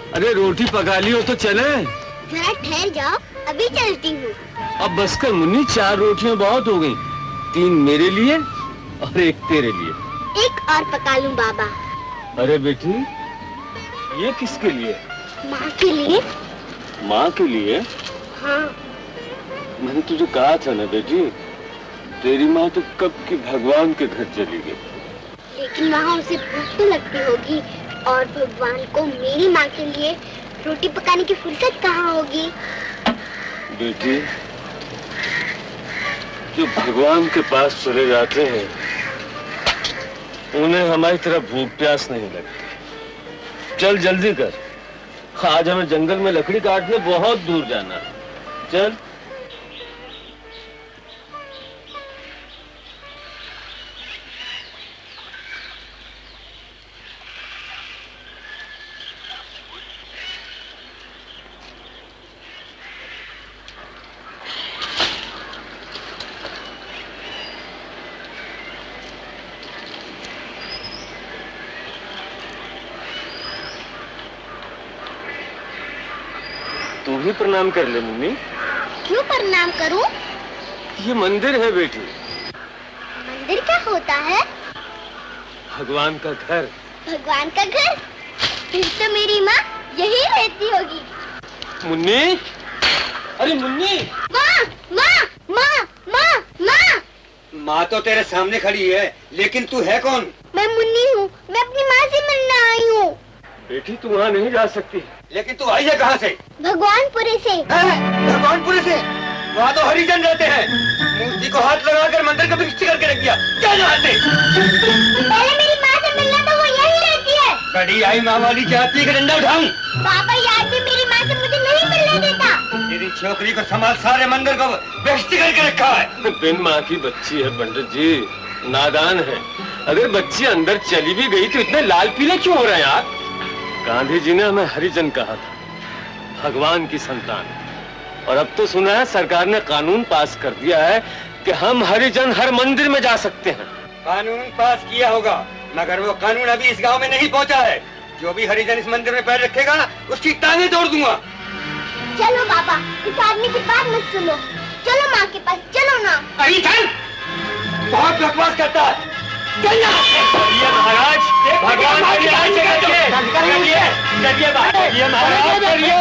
अरे रोटी पका ली हो तो चले। जरा ठहर जाओ, अभी चलती हूँ। अब बस कर मुन्नी, 4 रोटियां बहुत हो गई। 3 मेरे लिए और 1 तेरे लिए। 1 और पका लूं बाबा। अरे बेटी, ये किसके लिए? माँ के लिए। माँ के लिए? हाँ। मैंने तुझे कहा था ना बेटी, तेरी माँ तो कब की भगवान के घर चली गई। लेकिन वहाँ उसे भूख तो लगती होगी, और भगवान को मेरी माँ के लिए रोटी पकाने की फुर्सत कहाँ होगी? बेटी, जो भगवान के पास चले जाते हैं उन्हें हमारी तरह भूख प्यास नहीं लगती। चल जल्दी कर, आज हमें जंगल में लकड़ी काटने बहुत दूर जाना है। चल। तू भी प्रणाम कर ले मुन्नी। क्यों प्रणाम करूं? ये मंदिर है बेटी। मंदिर क्या होता है? भगवान का घर। भगवान का घर? फिर तो मेरी माँ यही रहती होगी। मुन्नी, अरे मुन्नी। माँ, माँ, माँ, माँ, माँ। माँ तो तेरे सामने खड़ी है, लेकिन तू है कौन? मैं मुन्नी हूँ, मैं अपनी माँ से मिलने आई हूँ। बेटी तू वहाँ नहीं जा सकती। लेकिन तू आई है कहाँ से? भगवानपुरे से। भगवानपुरे से? वहाँ तो हरिजन रहते हैं। मूर्ति को हाथ लगाकर मंदिर का भिक्षी करके रख दिया। क्या यहाँ से? पहले मेरी माँ से मिलना तो वो यही रहती है। बड़ी आई माँ वाली चाहती है कि डंडा उठाऊं? पापा याद भी मेरी माँ से मुझे नहीं मिलने देता। तेरी छोकरी को संभाल, सारे मंदिर को भिक्षी करके रखा है। बिन माँ की बच्ची है पंडित जी, नादान है। अगर बच्ची अंदर चली भी गई तो इतने लाल पीले क्यों हो रहे हैं यार? गांधी जी ने हमें हरिजन कहा था, भगवान की संतान। और अब तो सुना है सरकार ने कानून पास कर दिया है कि हम हरिजन हर मंदिर में जा सकते हैं। कानून पास किया होगा, मगर वो कानून अभी इस गांव में नहीं पहुंचा है। जो भी हरिजन इस मंदिर में पैर रखेगा उसकी टांगें तोड़ दूंगा। चलो बाबा, इस आदमी की बात मत सुनो। चलो माँ के पास, चलो ना। अरे चल, बहुत बकवास करता है। चल यहाँ से। ये महाराज, भगवान के लिए चलिए महाराज, करिए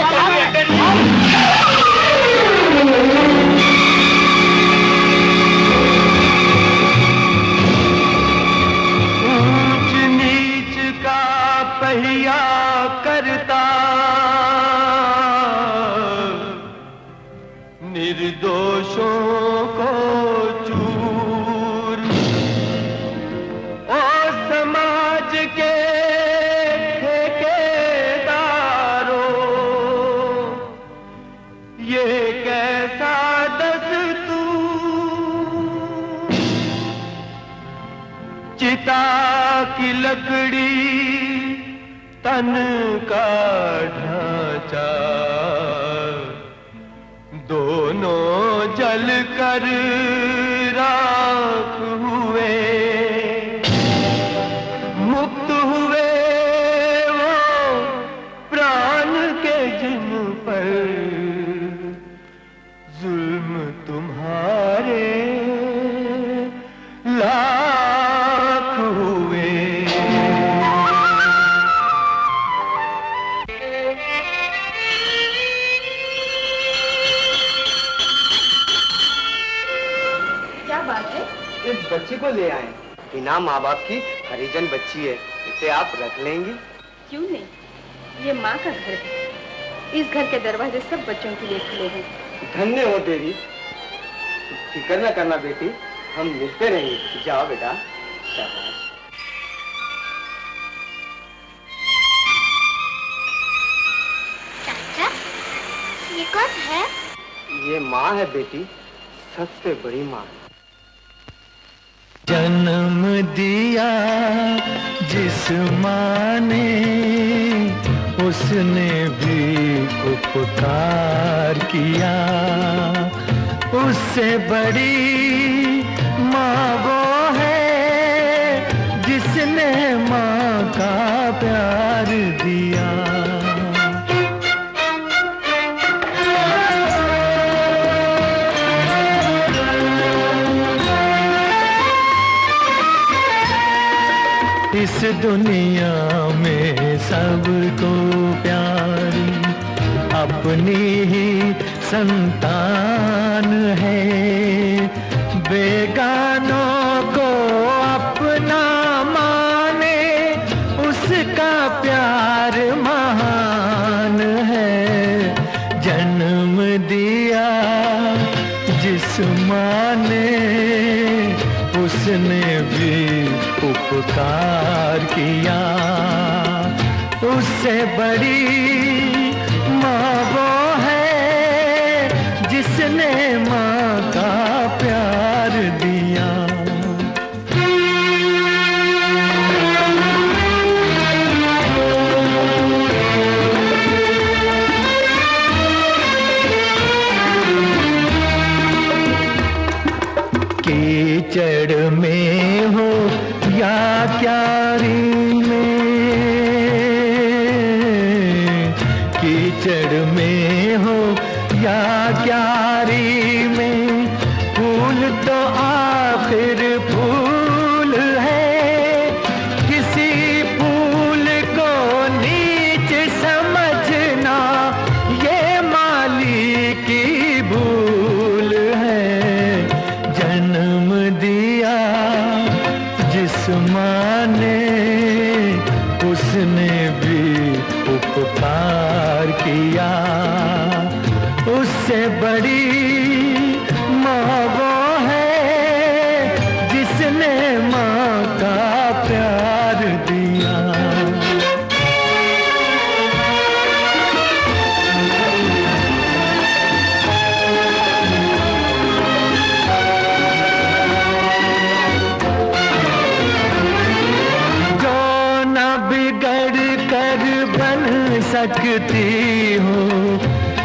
भगवान के लिए। ऊंच नीच का पहिया करता, निर्दोषों को चूर, ओ समाज के ठेकेदारों, ये कैसा दस्तूर, चिता की लकड़ी तन का ढांचा, दोनों जल कर राख हुए, मुक्त हुए वो प्राण के जिन पर जुल्म तुम्हारे लाख हुए। इस बच्ची को ले आए, बिना माँ बाप की हरिजन बच्ची है, इसे आप रख लेंगी? क्यों नहीं, ये माँ का घर है। इस घर के दरवाजे सब बच्चों के लिए खुले हैं। धन्य हो देवी। फिक्र न करना बेटी, हम मिलते रहेंगे। जाओ बेटा, शाबाश। कौन है? ये माँ है बेटी, सबसे बड़ी माँ। जन्म दिया जिस माँ ने, उसने भी उपकार किया। उससे बड़ी माँ वो है जिसने माँ का प्यार दिया। इस दुनिया में सबको प्यारी अपनी ही संतान है। बेगानों को अपना माने, उसका प्यार महान है। जन्म दिया जिस माँ ने, उसने भी उपकार किया। उससे बड़ी माँ वो है जिसने माँ का प्यार दिया। कीचड़ में हो या क्यारी में, कीचड़ में हो या क्यारी में, फूल तो आखिर फूल है। किसी फूल को नीच समझना, ये माली की भूल है। जन्म दिया जिस माँ ने, उसने भी उपकार किया। उससे बड़ी माँ वो है जिसने माँ का प्यार दिया। सकती हूँ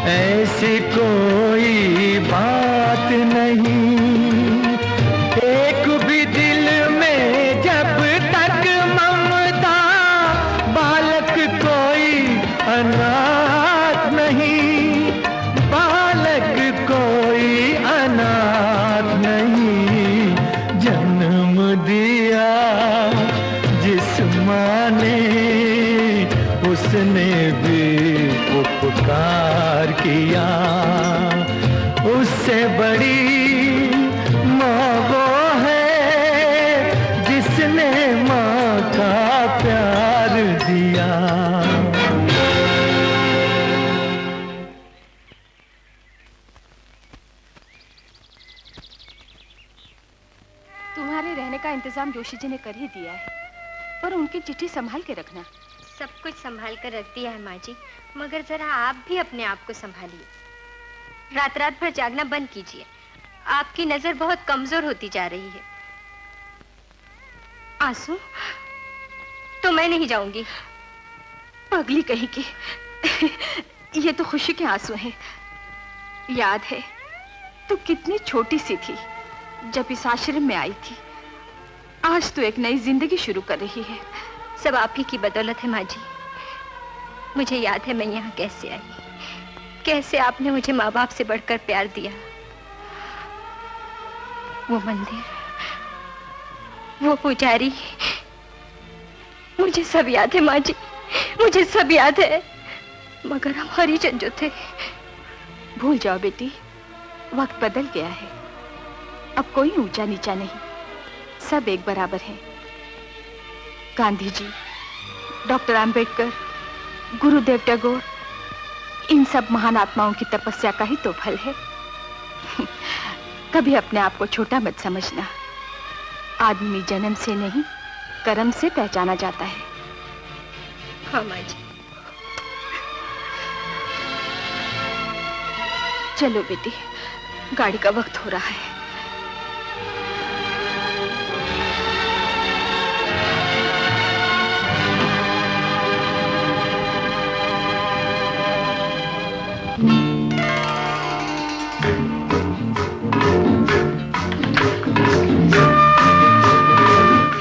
ऐसी कोई बात नहीं। एक भी दिल में जब तक ममता, बालक कोई अनाथ नहीं। बालक कोई अनाथ नहीं। जन्म दिया जिस माँ ने, उसने भी उपकार किया। उससे बड़ी माँ वो है जिसने माँ का प्यार दिया। तुम्हारे रहने का इंतजाम जोशी जी ने कर ही दिया है, पर उनकी चिट्ठी संभाल के रखना। सब कुछ संभाल कर रख दिया है माँ जी, मगर जरा आप भी अपने आप को संभालिए। रात रात भर जागना बंद कीजिए, आपकी नजर बहुत कमजोर होती जा रही है। आंसू तो मैं नहीं जाऊंगी। पगली कहीं की, ये तो खुशी के आंसू हैं। याद है तू कितनी छोटी सी थी जब इस आश्रम में आई थी। आज तो एक नई जिंदगी शुरू कर रही है। सब आप ही की बदौलत है माँ जी। मुझे याद है मैं यहाँ कैसे आई, कैसे आपने मुझे माँ बाप से बढ़कर प्यार दिया। वो मंदिर, वो पुजारी, मुझे सब याद है माँ जी, मुझे सब याद है। मगर हम हरिजन जो थे। भूल जाओ बेटी, वक्त बदल गया है। अब कोई ऊंचा नीचा नहीं, सब एक बराबर हैं। गांधी जी, डॉक्टर अंबेडकर, गुरुदेव टैगोर, इन सब महान आत्माओं की तपस्या का ही तो फल है। कभी अपने आप को छोटा मत समझना। आदमी जन्म से नहीं, कर्म से पहचाना जाता है। हाँ माँ जी। चलो बेटी, गाड़ी का वक्त हो रहा है।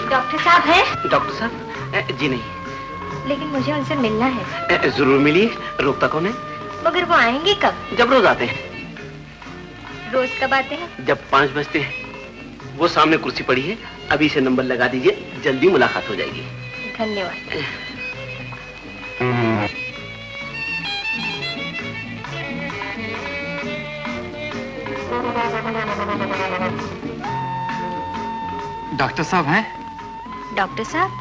डॉक्टर साहब हैं? डॉक्टर साहब? जी नहीं। लेकिन मुझे उनसे मिलना है। जरूर मिलिए। रोकता कौन है? मगर वो आएंगे कब? जब रोज आते हैं। रोज कब आते हैं? जब 5 बजते हैं। वो सामने कुर्सी पड़ी है, अभी से नंबर लगा दीजिए, जल्दी मुलाकात हो जाएगी। धन्यवाद। डॉक्टर साहब हैं? डॉक्टर साहब?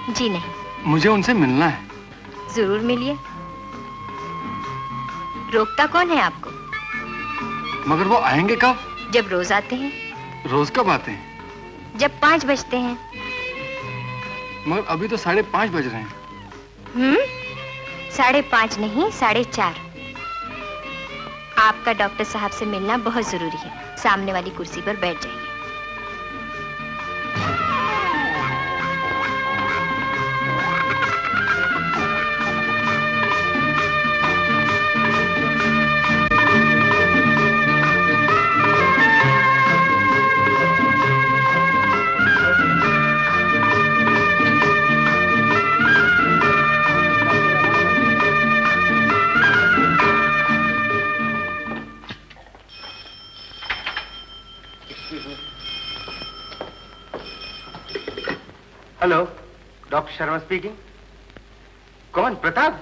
जी नहीं। मुझे उनसे मिलना है। जरूर मिलिए। रोकता कौन है आपको? मगर वो आएंगे कब? जब रोज आते हैं। रोज कब आते हैं? जब 5 बजते हैं। मगर अभी तो 5:30 बज रहे हैं। 5:30 नहीं, 4:30। आपका डॉक्टर साहब से मिलना बहुत जरूरी है। सामने वाली कुर्सी पर बैठ जाइए। Hello, doctor Sharma speaking. कौन? प्रताप?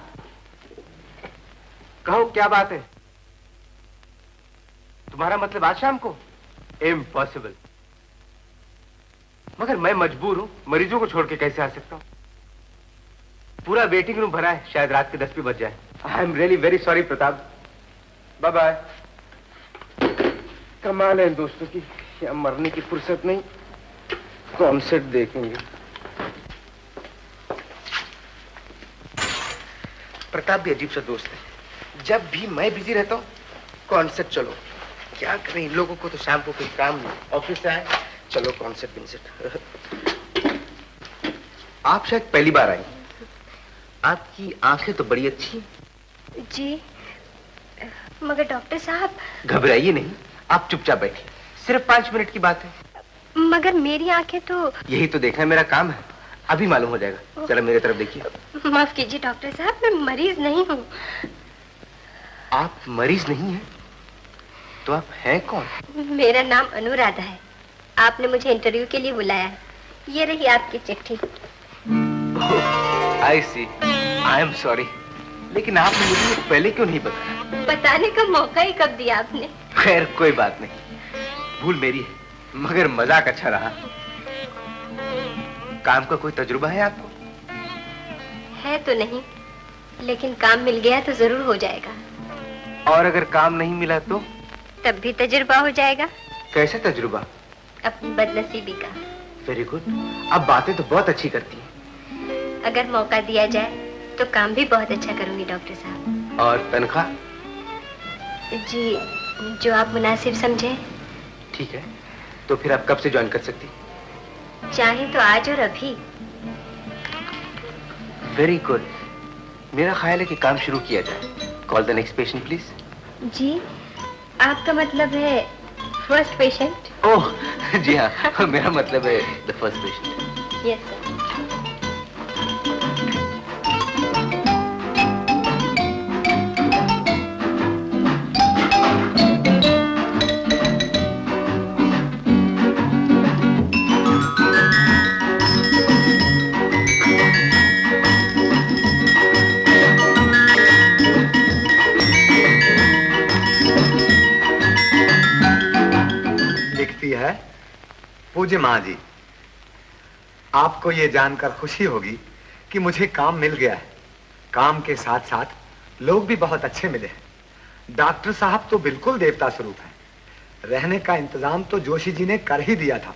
कहो, क्या बात है? तुम्हारा मतलब आज शाम को? इम्पॉसिबल। मगर मैं मजबूर हूं, मरीजों को छोड़ के कैसे आ सकता हूं? पूरा वेटिंग रूम भरा है, शायद रात के 10 भी बज जाए। I am really very sorry Pratap. Bye bye. कमाल है दोस्तों की, या मरने की फुर्सत नहीं, कॉन्सर्ट देखेंगे। प्रताप भी अजीब सा दोस्त है, जब भी मैं बिजी रहता हूँ कॉन्सर्ट चलो। क्या करें, इन लोगों को तो शाम को कोई काम नहीं, ऑफिस से आए चलो कॉन्सर्ट विंसर्ट। आप शायद पहली बार आई। आपकी आंखें तो बड़ी अच्छी। जी, मगर डॉक्टर साहब। घबराइए नहीं, आप चुपचाप बैठिए, सिर्फ 5 मिनट की बात है। मगर मेरी आंखें तो। यही तो देखना मेरा काम है, अभी मालूम हो जाएगा। चलो मेरे तरफ देखिए। माफ कीजिए डॉक्टर साहब, मैं मरीज नहीं हूँ। आप मरीज नहीं हैं? तो आप हैं कौन? मेरा नाम अनुराधा है। आपने मुझे इंटरव्यू के लिए बुलाया है। ये रही आपकी चिट्ठी। आई सी, आई एम सॉरी, लेकिन आपने मुझे पहले क्यों नहीं बताया? बताने का मौका ही कब दिया आपने? खैर कोई बात नहीं, भूल मेरी है, मगर मजाक अच्छा रहा। काम का कोई तजुर्बा है आपको? है तो नहीं, लेकिन काम मिल गया तो जरूर हो जाएगा। और अगर काम नहीं मिला तो? तब भी तजुर्बा हो जाएगा। कैसा तजुर्बा? अपनी बदनसीबी का। वेरी गुड, अब बातें तो बहुत अच्छी करती हैं। अगर मौका दिया जाए तो काम भी बहुत अच्छा करूंगी डॉक्टर साहब। और तनख्वाह? जी, जो आप मुनासिब समझे। ठीक है, तो फिर आप कब से ज्वाइन कर सकती? चाहे तो आज और अभी। वेरी गुड, मेरा ख्याल है कि काम शुरू किया जाए। Call the next patient please. जी, आपका मतलब है फर्स्ट पेशेंट? ओह जी हाँ, मेरा मतलब है the first patient. Yes sir. पूज्य माँ जी, आपको ये जानकर खुशी होगी कि मुझे काम मिल गया है। काम के साथ साथ लोग भी बहुत अच्छे मिले हैं। डॉक्टर साहब तो बिल्कुल देवता स्वरूप हैं। रहने का इंतजाम तो जोशी जी ने कर ही दिया था।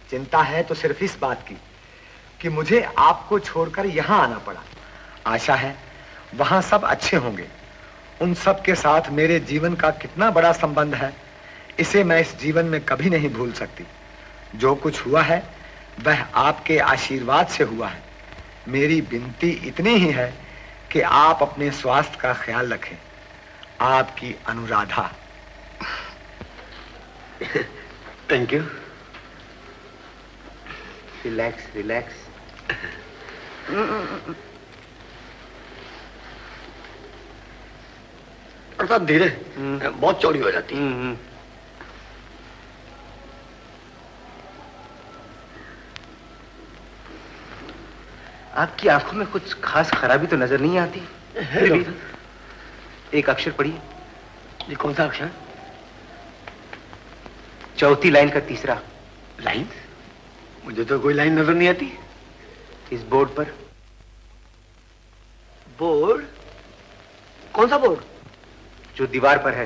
चिंता है तो सिर्फ इस बात की कि मुझे आपको छोड़कर यहाँ आना पड़ा। आशा है वहां सब अच्छे होंगे उन सब के साथ मेरे जीवन का कितना बड़ा संबंध है, इसे मैं इस जीवन में कभी नहीं भूल सकती। जो कुछ हुआ है वह आपके आशीर्वाद से हुआ है। मेरी विनती इतनी ही है कि आप अपने स्वास्थ्य का ख्याल रखें। आपकी Anuradha. Thank you. Relax relax. Pratap धीरे, बहुत चौड़ी हो जाती है। आपकी आंखों में कुछ खास खराबी तो नजर नहीं आती। फिर भी एक अक्षर पढ़िए। ये कौन सा अक्षर? चौथी लाइन का तीसरा। लाइन? मुझे तो कोई लाइन नजर नहीं आती। इस बोर्ड पर। बोर्ड? कौन सा बोर्ड? जो दीवार पर है।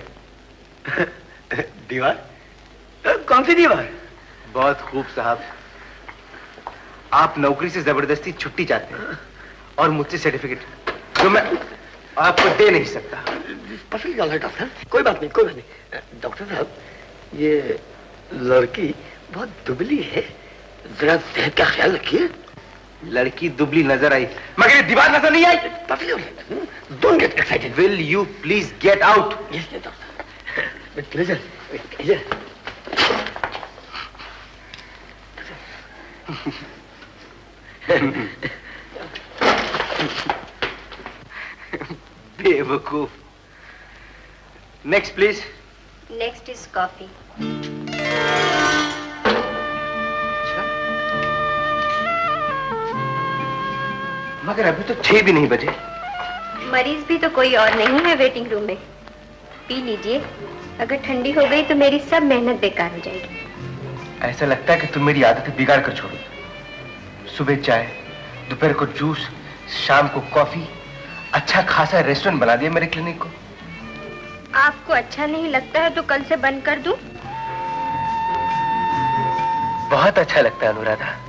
दीवार? कौन सी दीवार? बहुत खूब साहब। आप नौकरी से जबरदस्ती छुट्टी चाहते हैं और मुझसे सर्टिफिकेट जो मैं आपको दे नहीं सकता। पसंद क्या है डॉक्टर? कोई बात नहीं, कोई बात नहीं। डॉक्टर साहब, ये लड़की बहुत दुबली है, जरा सेहत का ख्याल रखिए। लड़की दुबली नजर आई मगर ये दीवार नजर नहीं आई। Don't get excited. Will you please get out? Yes doctor, with pleasure, with pleasure. बेवकूफ। Next please. Next is coffee. मगर अभी तो 6 भी नहीं बजे। मरीज भी तो कोई और नहीं है वेटिंग रूम में। पी लीजिए, अगर ठंडी हो गई तो मेरी सब मेहनत बेकार हो जाएगी। ऐसा लगता है कि तुम मेरी आदतें बिगाड़ कर छोड़ो। सुबह चाय, दोपहर को जूस, शाम को कॉफी। अच्छा खासा रेस्टोरेंट बना दिया मेरे क्लिनिक को। आपको अच्छा नहीं लगता है तो कल से बंद कर दूं? बहुत अच्छा लगता है अनुराधा।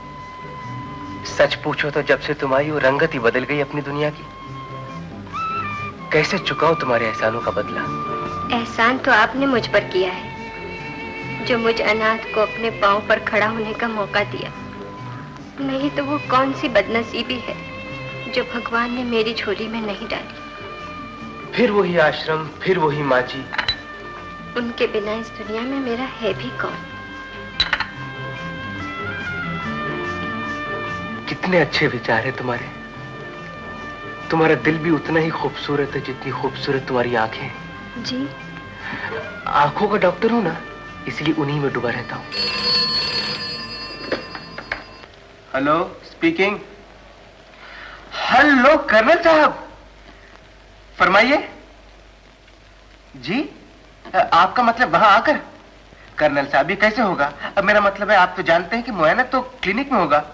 सच पूछो तो जब से तुम आई हो रंगत ही बदल गई अपनी दुनिया की। कैसे चुकाऊं तुम्हारे एहसानों का बदला? एहसान तो आपने मुझ पर किया है, जो मुझ अनाथ को अपने पांव पर खड़ा होने का मौका दिया। नहीं तो वो कौन सी बदनसीबी है जो भगवान ने मेरी झोली में नहीं डाली। फिर वही आश्रम, फिर वही माँ जी। उनके बिना इस दुनिया में मेरा है भी कौन? कितने अच्छे विचार है तुम्हारे। तुम्हारा दिल भी उतना ही खूबसूरत है जितनी खूबसूरत तुम्हारी आंखें। जी? आंखों का डॉक्टर हूं ना, इसलिए उन्हीं में डूबा रहता हूं। Hello, speaking. हेलो कर्नल साहब, फरमाइए। जी, आपका मतलब वहां आकर? कर्नल साहब, ये कैसे होगा? अब मेरा मतलब है, आप तो जानते हैं कि मुआयना तो क्लिनिक में होगा।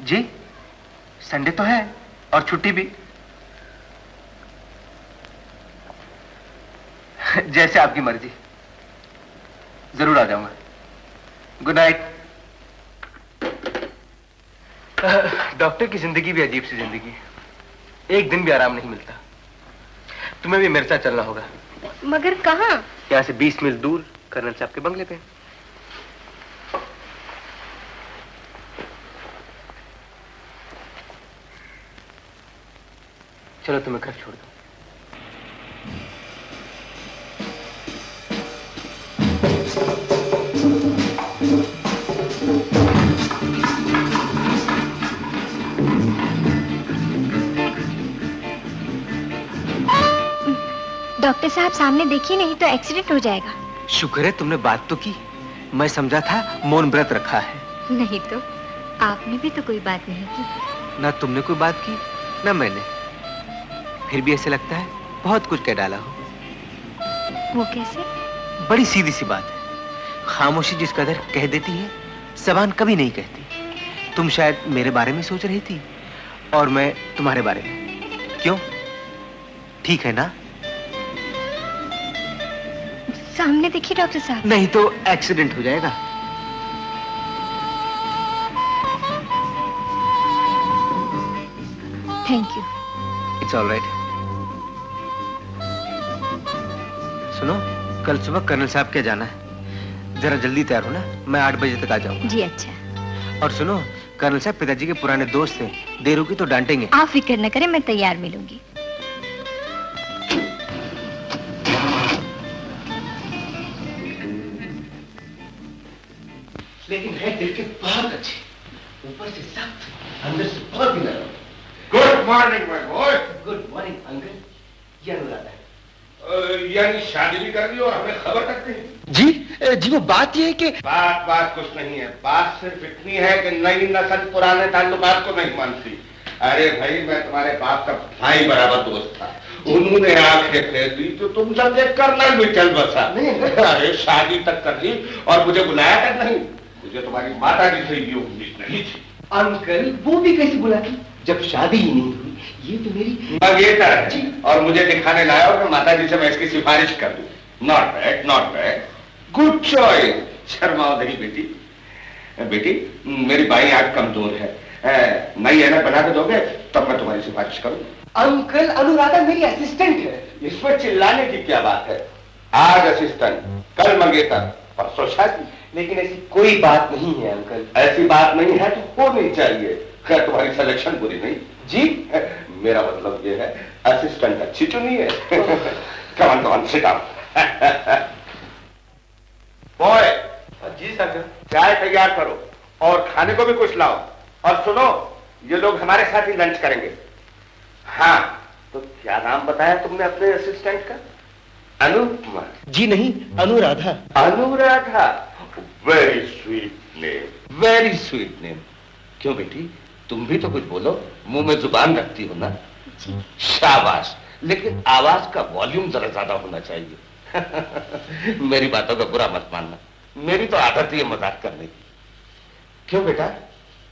जी, संडे तो है और छुट्टी भी। जैसे आपकी मर्जी। जरूर आ जाऊंगा। Good night. डॉक्टर की जिंदगी भी अजीब सी जिंदगी है। एक दिन भी आराम नहीं मिलता। तुम्हें भी मेरे साथ चलना होगा। मगर कहाँ? यहाँ से 20 मील दूर कर्नल साहब के बंगले पे। चलो तुम्हें घर छोड़ दो। डॉक्टर साहब सामने देखिए, नहीं तो एक्सीडेंट हो जाएगा। शुक्र है तुमने बात तो की। मैं समझा था मौन व्रत रखा है। नहीं तो आपने भी तो कोई बात नहीं की। ना तुमने कोई बात की ना मैंने। फिर भी ऐसे लगता है बहुत कुछ कह डाला हो। वो कैसे? बड़ी सीधी सी बात है। खामोशी जिस कदर कह देती है, ज़बान कभी नहीं कहती। तुम शायद मेरे बारे में सोच रही थी और मैं तुम्हारे बारे में। क्यों? ठीक है ना? सामने देखिए डॉक्टर साहब। नहीं तो एक्सीडेंट हो जाएगा। Thank you. It's all right. सुनो, कल सुबह कर्नल साहब के जाना है, जरा जल्दी तैयार हो ना, मैं 8 बजे तक आ जाऊंगा। जी अच्छा। और सुनो, कर्नल साहब पिताजी के पुराने दोस्त हैं, देर होगी तो डांटेंगे। आप फिक्र न करें, मैं तैयार मिलूंगी। लेकिन है दिल के बहुत अच्छे, ऊपर से सख्त, अंदर से बहुत ही नरम। Good morning my boy. Good morning uncle. ये अनुराधा है। यानी शादी भी कर ली और हमें खबर तक नहीं। जी वो बात ये है कि बात कुछ नहीं है, बात सिर्फ इतनी है कि नई नस्ल पुराने ताल्लुकात को नहीं मानती। अरे भाई, मैं तुम्हारे बाप का भाई बराबर दोस्त था, उन्होंने आंखें फेर दी तो तुम समझे कर्नल भी चल बसा। अरे शादी तक कर ली और मुझे बुलाया तक नहीं। मुझे तुम्हारी माता जी से ये उम्मीद नहीं थी। अंकल वो भी कैसे बुलाती, जब शादी ही नहीं हुई। ये तो मेरी मंगेतर है और मुझे दिखाने लाया और मैं माता जी से मैं इसकी सिफारिश कर दूं। Not bad, not bad, good choice. शर्माओ नहीं बेटी। बेटी, मेरी बाई आंख कमजोर है, नई ऐनक बना के दोगे तब मैं तुम्हारी सिफारिश करूं। अंकल, अनुराधा मेरी असिस्टेंट है। इसमें चिल्लाने की क्या बात है? आज असिस्टेंट, कल मंगेतर, परसों शादी। लेकिन ऐसी कोई बात नहीं है अंकल। ऐसी बात नहीं है तो होनी चाहिए। खैर, तुम्हारी सिलेक्शन बुरी नहीं जी। मेरा मतलब ये है असिस्टेंट अच्छी चुनी है। कमान कमान सिट डाउन। बॉय। जी सर। चाय तैयार करो और खाने को भी कुछ लाओ। और सुनो, ये लोग हमारे साथ ही लंच करेंगे। हाँ, तो क्या नाम बताया तुमने अपने असिस्टेंट का? अनुपमा? जी नहीं, Anuradha. Anuradha, very sweet name, very sweet name. क्यों बेटी, तुम भी तो कुछ बोलो, मुंह में जुबान रखती हो ना। शाबाश, लेकिन आवाज का वॉल्यूम जरा ज्यादा होना चाहिए। मेरी बातों का बुरा मत मानना, मेरी तो आदत ही है मजाक करने की। क्यों बेटा,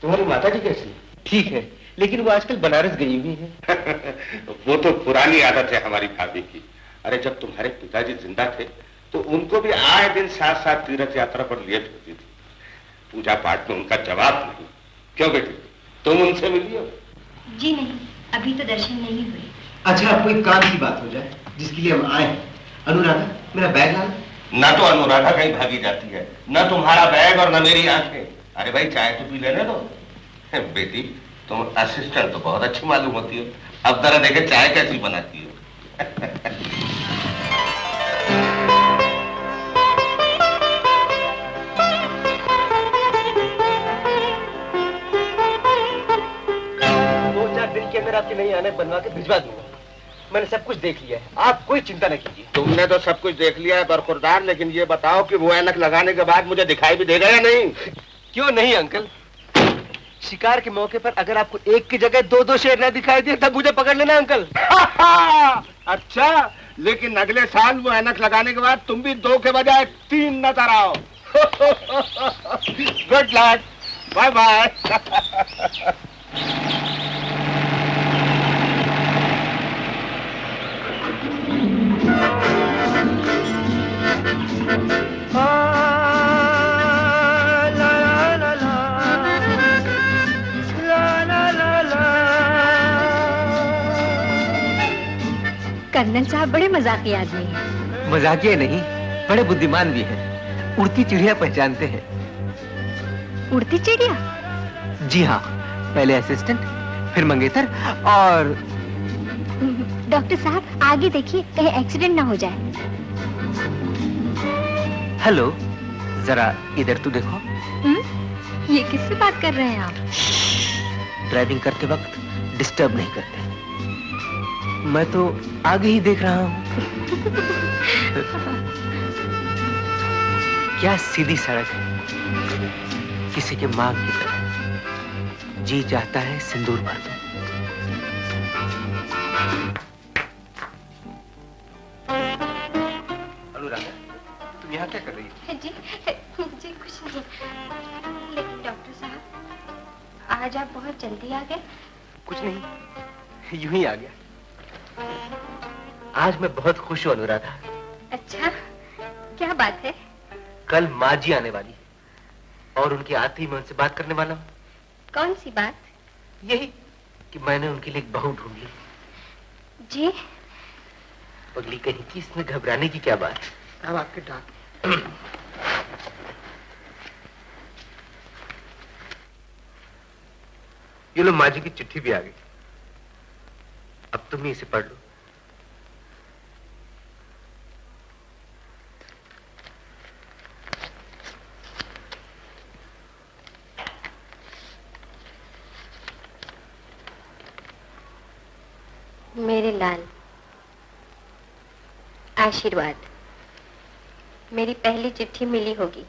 तुम्हारी माता जी कैसी है? ठीक है, लेकिन वो आजकल बनारस गई हुई है। वो तो पुरानी आदत है हमारी भाभी की। अरे जब तुम्हारे पिताजी जिंदा थे तो उनको भी आए दिन साथ साथ तीर्थ यात्रा पर लिए होती थी। पूजा पाठ में उनका जवाब नहीं। क्यों बेटी, तुम उनसे मिली हो? जी नहीं, अभी तो दर्शन नहीं हुए। अच्छा, अब कोई काम की बात हो जाए जिसके लिए हम आए। अनुराधा, मेरा बैग लाना। ना तो अनुराधा कहीं भागी जाती है, ना तुम्हारा बैग और ना मेरी आंखें। अरे भाई, चाय तो पी लेने दो। बेटी, तुम असिस्टेंट तो बहुत अच्छी मालूम होती हो। अब जरा देखे चाय कैसी बनाती हो। अंदर आपके नई ऐनक बनवा के भिजवा दूंगा। मैंने सब कुछ देख लिया है, आप कोई चिंता न कीजिए। तुमने तो सब कुछ देख लिया है बरखुरदार, लेकिन ये बताओ कि वो ऐनक लगाने के बाद मुझे दिखाई भी देगा या नहीं? क्यों नहीं अंकल, शिकार के मौके पर अगर आपको एक की जगह दो शेर न दिखाई दिए तब मुझे पकड़ लेना अंकल। अच्छा, लेकिन अगले साल वो ऐनक लगाने के बाद तुम भी 2 के बजाय 3 नजर आओ। Good luck, bye bye. Colonel साहब बड़े मजाकी आदमी हैं। मजाकिया नहीं, बड़े बुद्धिमान भी हैं। उड़ती चिड़िया पहचानते हैं। उड़ती चिड़िया? जी हाँ, पहले असिस्टेंट, फिर मंगेतर और डॉक्टर साहब आगे देखिए, कहीं एक्सीडेंट ना हो जाए। हेलो, जरा इधर तो देखो। ये किससे बात कर रहे हैं आप? ड्राइविंग करते वक्त डिस्टर्ब नहीं करते। मैं तो आगे ही देख रहा हूँ। क्या सीधी सड़क है, किसी के मांग की तरह। जी चाहता है सिंदूर भर दूं। अनुराधा, तुम यहाँ क्या कर रही हो? जी कुछ नहीं, लेकिन डॉक्टर साहब आज आप बहुत जल्दी आ गए। कुछ नहीं, यूं ही आ गया। आज मैं बहुत खुश हूँ अनुराधा। अच्छा, क्या बात है? कल माँ जी आने वाली है और उनके आते ही मैं उनसे बात करने वाला हूँ। कौन सी बात? यही कि मैंने उनके लिए एक बहू ढूंढ ली। जी? पगली कहीं की, इसमें घबराने की क्या बात? अब आपके डाक ये लो, माँ जी की चिट्ठी भी आ गई। अब तुम ही इसे पढ़ लो। मेरे लाल, आशीर्वाद। मेरी पहली चिट्ठी मिली होगी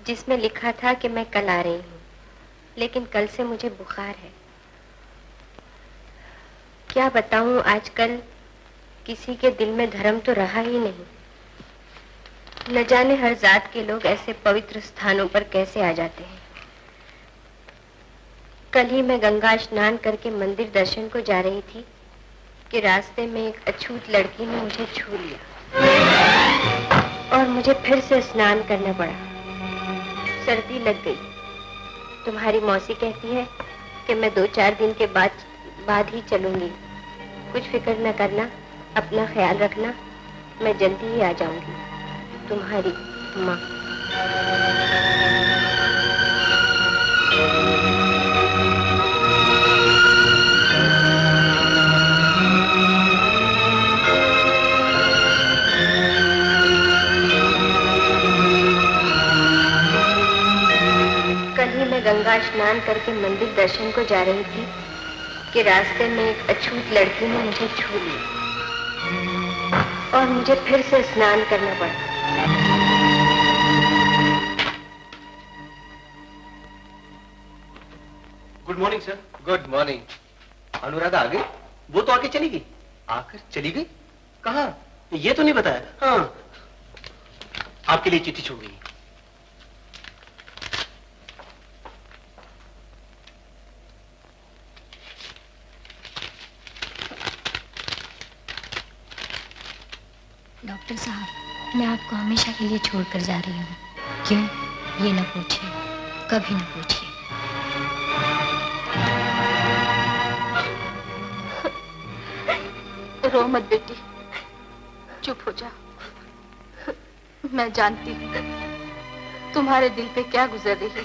जिसमें लिखा था कि मैं कल आ रही हूँ, लेकिन कल से मुझे बुखार है। क्या बताऊं, आजकल किसी के दिल में धर्म तो रहा ही नहीं। न जाने हर जात के लोग ऐसे पवित्र स्थानों पर कैसे आ जाते हैं। कल ही मैं गंगा स्नान करके मंदिर दर्शन को जा रही थी कि रास्ते में एक अछूत लड़की ने मुझे छू लिया और मुझे फिर से स्नान करना पड़ा। सर्दी लग गई। तुम्हारी मौसी कहती है कि मैं 2-4 दिन के बाद ही चलूंगी। कुछ फिक्र न करना, अपना ख्याल रखना, मैं जल्दी ही आ जाऊंगी। तुम्हारी माँ। कल ही मैं गंगा स्नान करके मंदिर दर्शन को जा रही थी कि रास्ते में एक अछूत लड़की ने मुझे छू लिया और मुझे फिर से स्नान करना पड़ा। Good morning sir. Good morning. Anuradha आ गई? वो तो आके चली गई। आकर चली गई? कहाँ? ये तो नहीं बताया। हाँ, आपके लिए चिट्ठी छोड़ गई। डॉक्टर साहब, मैं आपको हमेशा के लिए छोड़कर जा रही हूँ। क्यों? ये न पूछिए, कभी न पूछिए। रो मत बेटी, चुप हो जाओ। मैं जानती हूँ तुम्हारे दिल पे क्या गुजर रही है।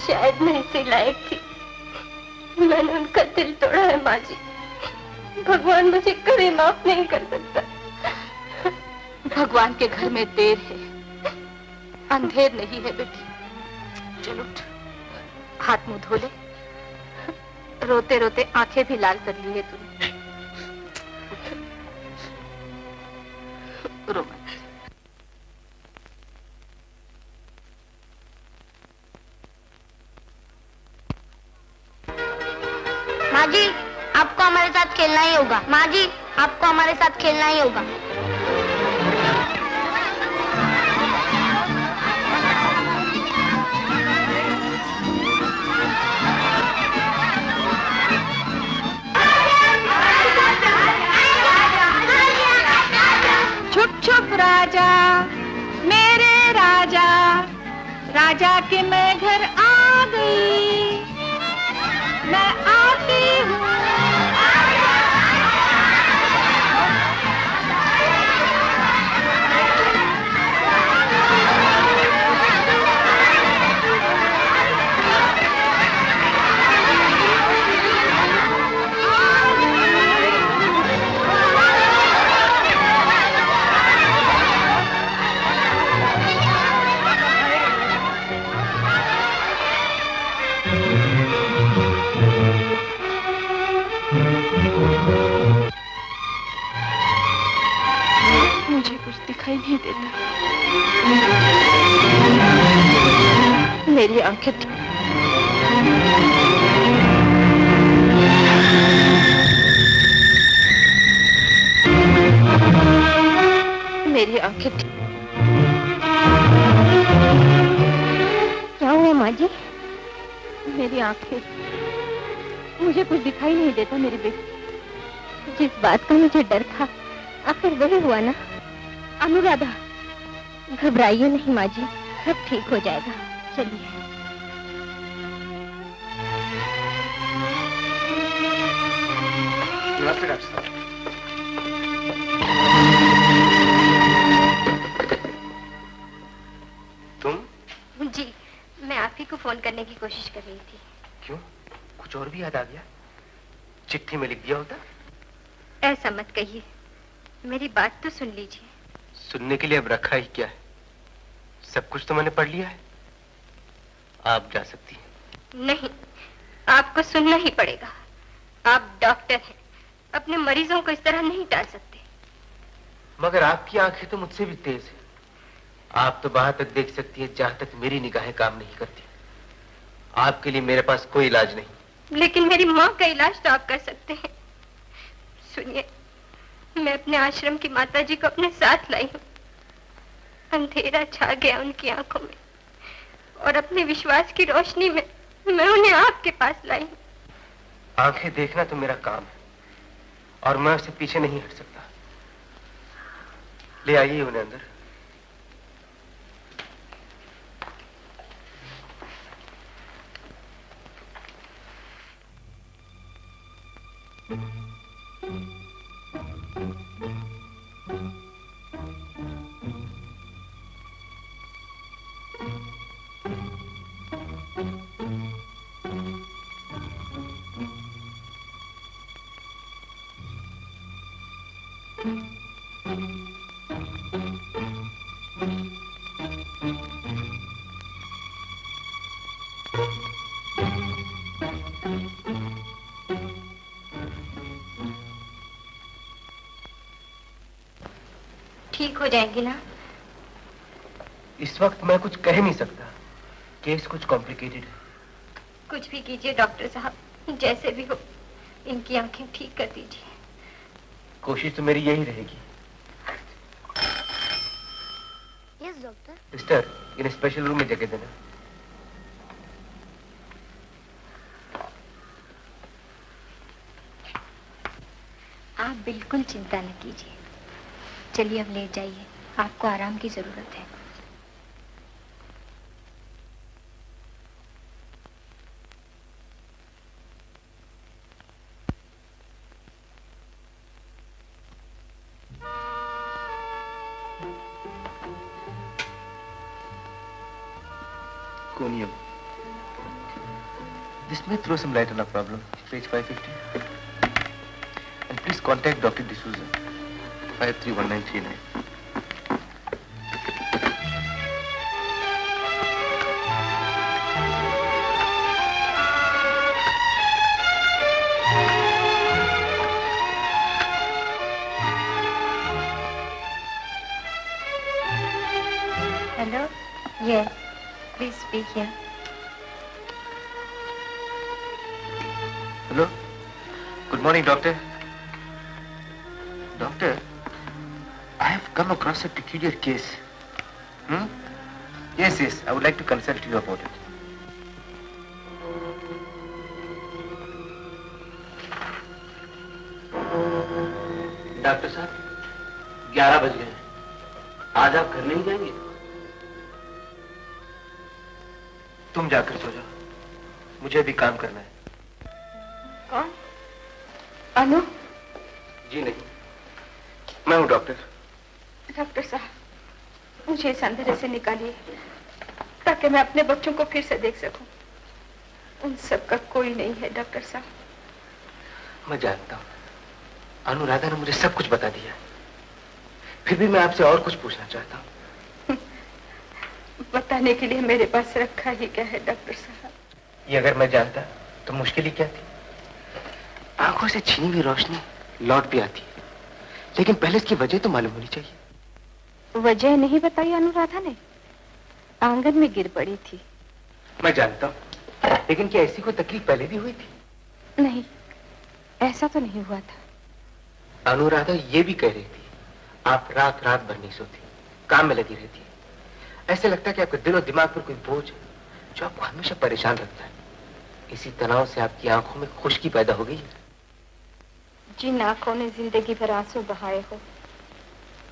शायद मैं इसे लायक थी, मैंने उनका दिल तोड़ा है माँ जी। भगवान मुझे कभी माफ नहीं कर सकता। भगवान के घर में देर है, अंधेर नहीं है बेटी। चलो उठ, हाथ मुंह धो ले। रोते रोते आंखें भी लाल कर ली है तूने। रो मत। माँ जी, आपको हमारे साथ खेलना ही होगा। माँ जी, आपको हमारे साथ खेलना ही होगा। छुप छुप राजा, मेरे राजा, राजा के मैं घर आ गई, मैं आती हूँ। मुझे कुछ दिखाई नहीं देता। मेरी आंखें मेरी आंखें क्या हुआ माँ जी? मेरी आंखें, मुझे कुछ दिखाई नहीं देता मेरी बेटी। जिस बात का मुझे डर था आखिर वही हुआ ना। अनुराधा, घबराइए नहीं माँ जी, सब ठीक हो जाएगा। चलिए। नमस्ते डॉक्टर साहब। याद आ गया, चिट्ठी में लिख दिया होता। ऐसा मत कहिए, मेरी बात तो सुन लीजिए। सुनने के लिए अब रखा ही क्या है, सब कुछ तो मैंने पढ़ लिया है। आप जा सकती हैं। नहीं, आपको सुनना ही पड़ेगा। आप डॉक्टर हैं, अपने मरीजों को इस तरह नहीं टाल सकते। मगर आपकी आंखें तो मुझसे भी तेज है। आप तो वहां तक देख सकती है जहां तक मेरी निगाहें काम नहीं करती। आपके लिए मेरे पास कोई इलाज नहीं। लेकिन मेरी माँ का इलाज तो आप कर सकते हैं। सुनिए, मैं अपने आश्रम की माताजी को अपने साथ लाई हूँ। अंधेरा छा गया उनकी आंखों में और अपने विश्वास की रोशनी में मैं उन्हें आपके पास लाई हूँ। आंखें देखना तो मेरा काम है और मैं उससे पीछे नहीं हट सकता। ले आइए उन्हें अंदर। ठीक हो जाएंगी ना? इस वक्त मैं कुछ कह नहीं सकता, केस कुछ कॉम्प्लिकेटेड है। कुछ भी कीजिए डॉक्टर साहब, जैसे भी हो इनकी आंखें ठीक कर दीजिए। कोशिश तो मेरी यही रहेगी। Yes doctor. सिस्टर, इन्हें स्पेशल रूम में जगह देना। आप बिल्कुल चिंता न कीजिए। चलिए अब ले जाइए, आपको आराम की जरूरत है। Conium. This may throw some light on our problem. Page 550. And please contact Dr. D'Souza. 531939. Hello? Yes. Please speak here. Hello? Good morning, doctor. Doctor, I have come across a peculiar case. Yes, I would like to consult you about it. Doctor साहब, 11 बज गए। आज आप घर नहीं जाएंगे? तुम जाकर सो जाओ, मुझे भी काम करना है। कौन? अनु? जी नहीं, मैं हूँ डॉक्टर। डॉक्टर साहब, मुझे इस अंधेरे से निकालिए ताकि मैं अपने बच्चों को फिर से देख सकूं। उन सब का कोई नहीं है डॉक्टर साहब। मैं जानता हूँ, अनुराधा ने मुझे सब कुछ बता दिया। फिर भी मैं आपसे और कुछ पूछना चाहता हूँ। बताने के लिए मेरे पास रखा ही क्या है डॉक्टर साहब? ये अगर मैं जानता तो मुश्किल ही क्या थी। आंखों से छीनी हुई रोशनी लौट भी आती, लेकिन पहले इसकी वजह तो मालूम होनी चाहिए। वजह नहीं बताई अनुराधा ने, आंगन में गिर पड़ी थी। मैं जानता हूँ, लेकिन क्या ऐसी कोई तकलीफ पहले भी हुई थी? नहीं, ऐसा तो नहीं हुआ था। अनुराधा ये भी कह रही थी, आप रात रात भर नहीं सोती, काम में लगी रहती है। ऐसे लगता है कि आपके दिल और दिमाग पर कोई बोझ है जो आपको हमेशा परेशान रखता है। इसी तनाव से आपकी आंखों में खुश्की पैदा हो गई है। जिन आंखों ने जिंदगी भर आंसू बहाए हो,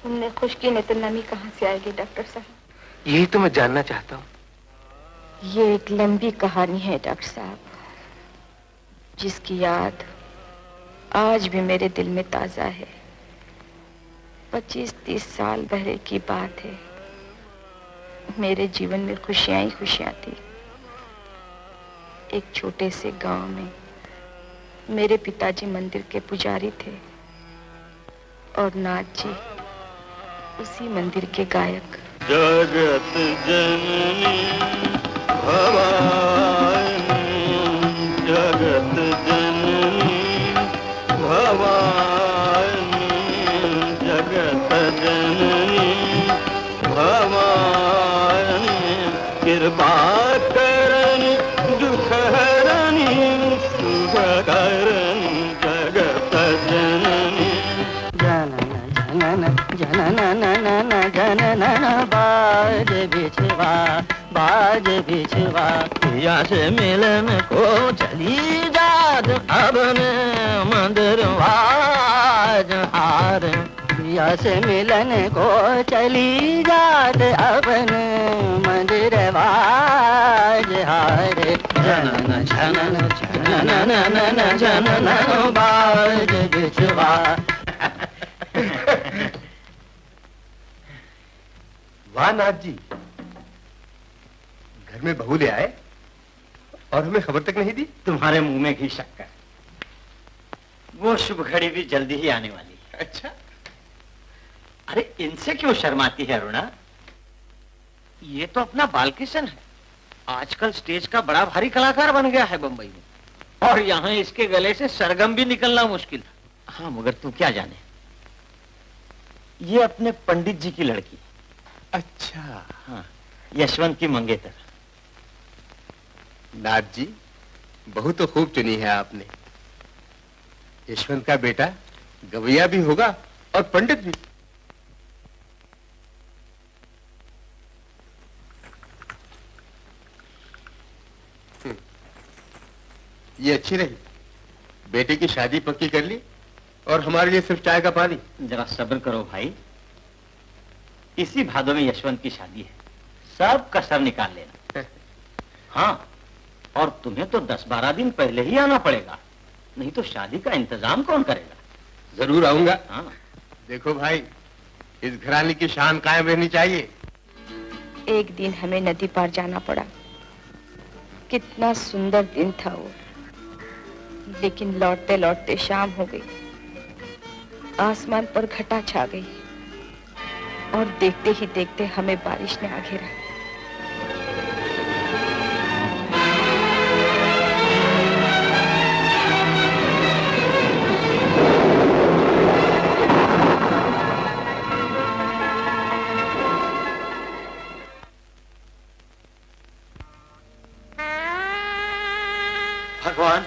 उनमें खुश्की ने तो नमी कहाँ से आएगी डॉक्टर साहब? यही तो मैं जानना चाहता हूँ। ये एक लंबी कहानी है डॉक्टर साहब, जिसकी याद आज भी मेरे दिल में ताजा है। 25-30 साल पहले की बात है। मेरे जीवन में खुशियां ही खुशियां थी। एक छोटे से गांव में मेरे पिताजी मंदिर के पुजारी थे और नाथ जी उसी मंदिर के गायक। जगत जननी भवानी, जगत जननी भवानी, जगत जननी भवानी, कृपा करनी दुख हरनी शुभ करनी जगत जननी। जनन जनन जनन जनन बाज बिछवा, बाज बिछवा, पिया से मिलन को चली जात अपने मंदिर वाज हार, पिया से मिलन को चली जात अपने मंदिर वाज हार। जनन जनन जनन जनन जनन बाज बिछवा। वाह नाथ जी, घर में बहू ले आए और हमें खबर तक नहीं दी। तुम्हारे मुंह में घी शक्कर, वो शुभ घड़ी भी जल्दी ही आने वाली है। अच्छा, अरे इनसे क्यों शर्माती है अरुणा? ये तो अपना बालकिशन है, आजकल स्टेज का बड़ा भारी कलाकार बन गया है बंबई में, और यहाँ इसके गले से सरगम भी निकलना मुश्किल। हाँ मगर तू क्या जाने, ये अपने पंडित जी की लड़की। अच्छा। हाँ, यशवंत की मंगेतर। नाथ जी, बहू तो खूब चुनी है आपने। यशवंत का बेटा गवैया भी होगा और पंडित भी। ये अच्छी रही, बेटे की शादी पक्की कर ली और हमारे लिए सिर्फ चाय का पानी। जरा सब्र करो भाई, इसी भादों में यशवंत की शादी है, सब कसर निकाल लेना। हाँ, और तुम्हें तो 10-12 दिन पहले ही आना पड़ेगा, नहीं तो शादी का इंतजाम कौन करेगा? जरूर आऊंगा। हाँ। देखो भाई, इस घराने की शान कायम रहनी चाहिए। एक दिन हमें नदी पार जाना पड़ा, कितना सुंदर दिन था वो, लेकिन लौटते लौटते शाम हो गई, आसमान पर घटा छा गई और देखते ही देखते हमें बारिश ने आ घेरा। भगवान,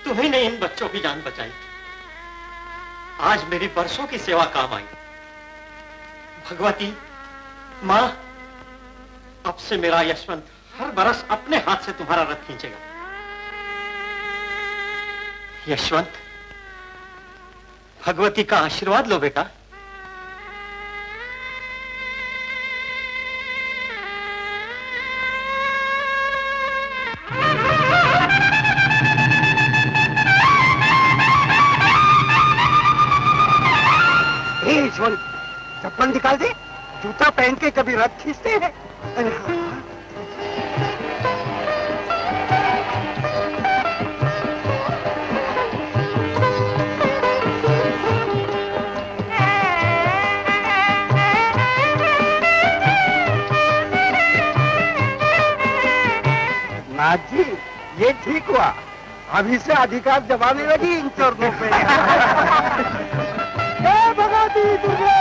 तुम्ही ने इन बच्चों की जान बचाई, आज मेरी बरसों की सेवा काम आई। भगवती माँ, अब से मेरा यशवंत हर बरस अपने हाथ से तुम्हारा रथ खींचेगा। यशवंत, भगवती का आशीर्वाद लो बेटा। यशवंत, चप्पल निकाल दे, जूता पहन के कभी रथ खींचते हैं। अरे हाँ। नाथ जी, ये ठीक हुआ, अभी से अधिकार जमाने लगी इन चरणों पे। भगवती दुर्गे।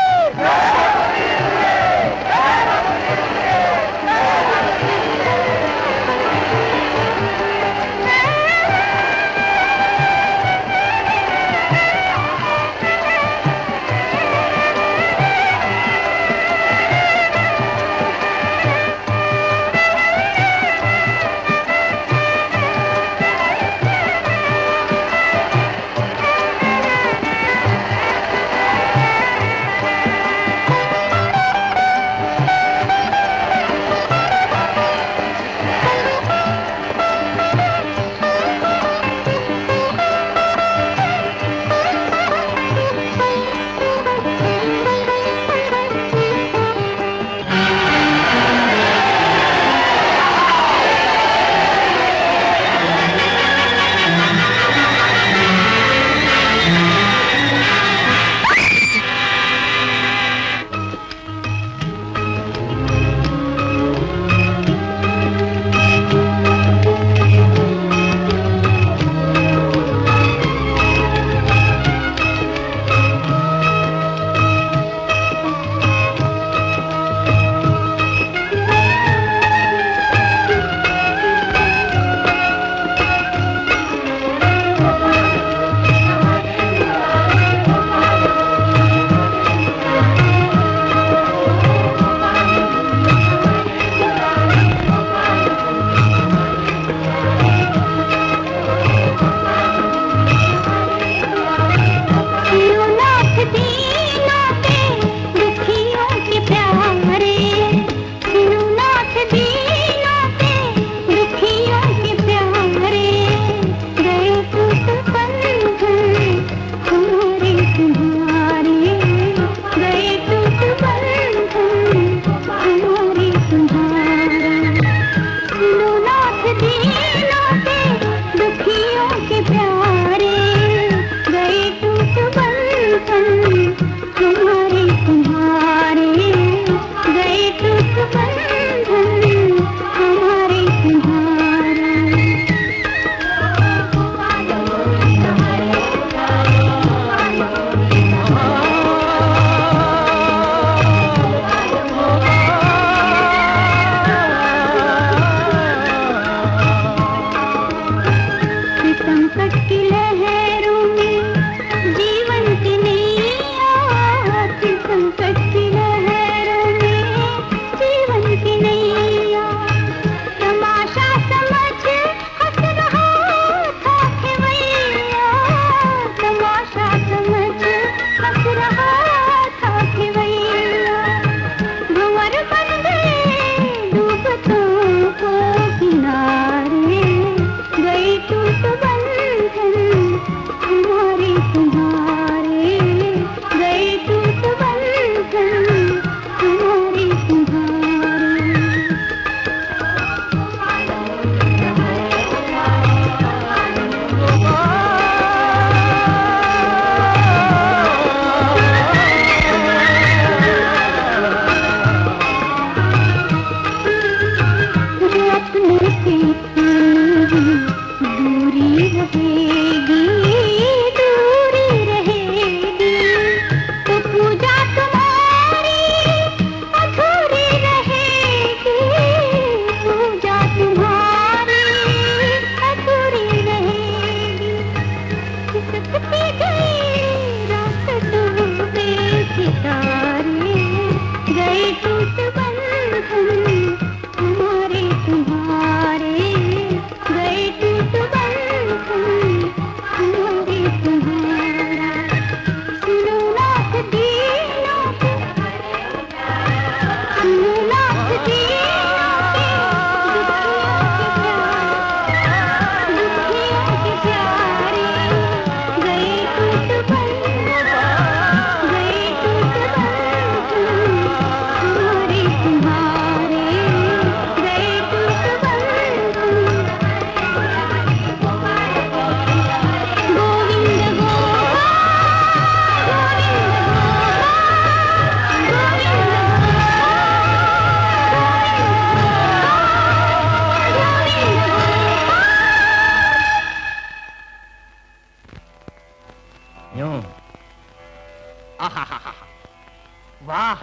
वाह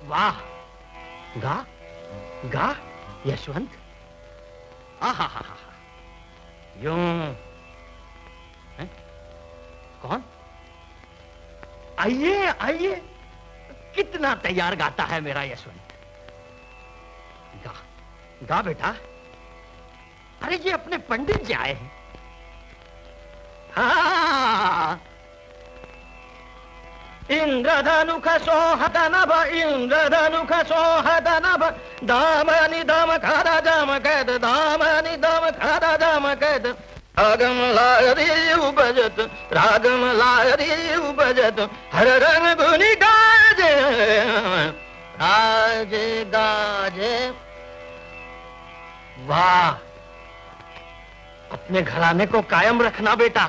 वाह, गा गा यशवंत, आहा हा हा, यूं। कौन? आइए आइए, कितना तैयार गाता है मेरा यशवंत। गा गा बेटा। अरे ये अपने पंडित जी आए हैं। हाँ, इंद्रधनुख सोहदनभ, इंद्रधनुख सोहदनभ, दामनि दम खरा जम कैद, दामनि दम खरा जम कैद, रागम लारी उपजत, रागम लारी उपजत, हर रंग गुनि गाजे, राजे गाजे। वाह, अपने घराने को कायम रखना बेटा।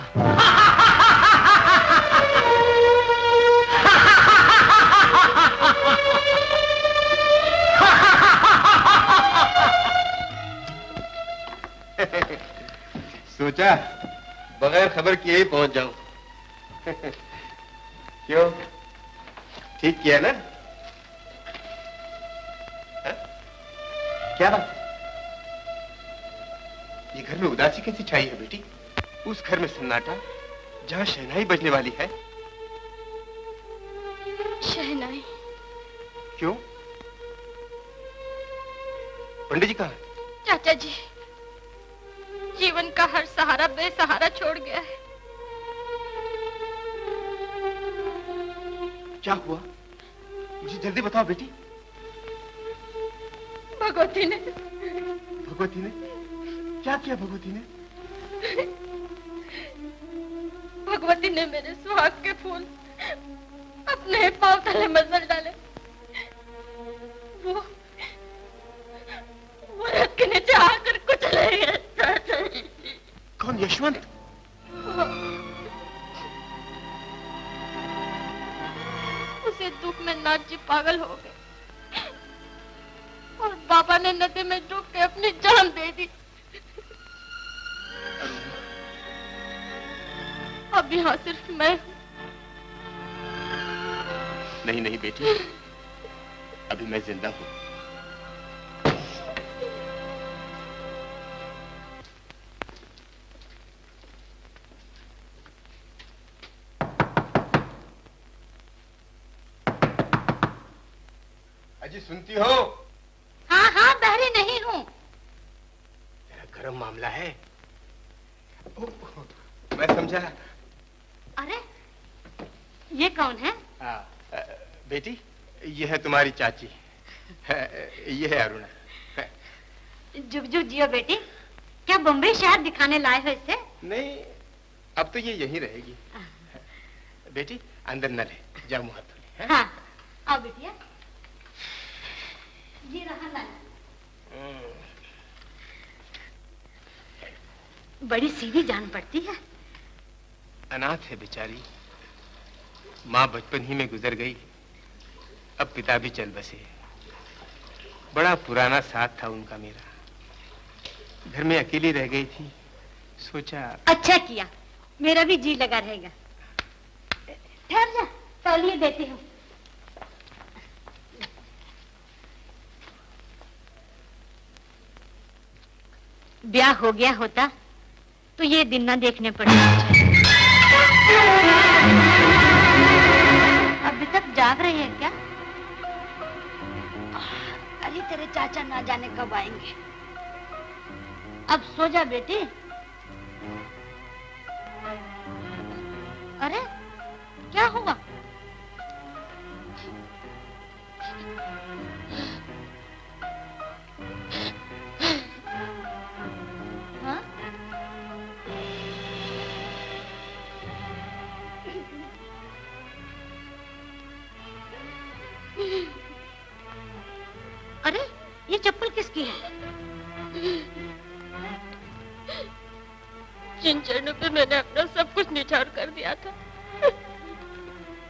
सोचा बगैर खबर किए ही पहुंच जाऊं। क्यों, ठीक किया ना? हा? क्या बात? ये घर में उदासी कैसी छाई है बेटी? उस घर में सन्नाटा जहां शहनाई बजने वाली है। शहनाई? क्यों? पंडित जी कहाँ है? चाचा जी, जीवन का हर सहारा बेसहारा छोड़ गया है। क्या हुआ? मुझे जल्दी बताओ बेटी। भगवती ने। भगवती ने? क्या किया भगवती ने? भगवती ने मेरे सुहाग के फूल अपने पांव तले मसल डाले। वो रथ के नीचे आकर कुचले गए। कौन? यशवंत? उसे दुख में नाथ जी पागल हो गए और बाबा ने नदी में डूब के अपनी जान दे दी। अब यहाँ सिर्फ मैं हूँ। नहीं नहीं बेटी, अभी मैं जिंदा हूँ। अजी सुनती हो? हाँ हाँ, बहरी नहीं हूँ। गरम मामला है। मैं समझा। अरे ये कौन है? बेटी, ये है तुम्हारी चाची, ये है अरुणा। जुग जुग जियो बेटी। क्या बम्बई शहर दिखाने लाए हो इसे? नहीं, अब तो ये यहीं रहेगी। बेटी अंदर न ले, जा मुँह हाथ धो ले। हाँ, आओ बेटिया। ये रहा लाला। बड़ी सीधी जान पड़ती है। अनाथ है बेचारी, माँ बचपन ही में गुजर गई, अब पिता भी चल बसे। बड़ा पुराना साथ था उनका मेरा, घर में अकेली रह गई थी, सोचा। अच्छा किया, मेरा भी जी लगा रहेगा। ठहर जा, तौलिए देती हूँ। ब्याह हो गया होता तो ये दिन ना देखने पड़े। अभी तक जाग रही है क्या? अरे तेरे चाचा ना जाने कब आएंगे। अब सो जा बेटी। अरे क्या हुआ? अरे ये चप्पल किसकी है? जिन चरणों पे मैंने अपना सब कुछ निछावर कर दिया था,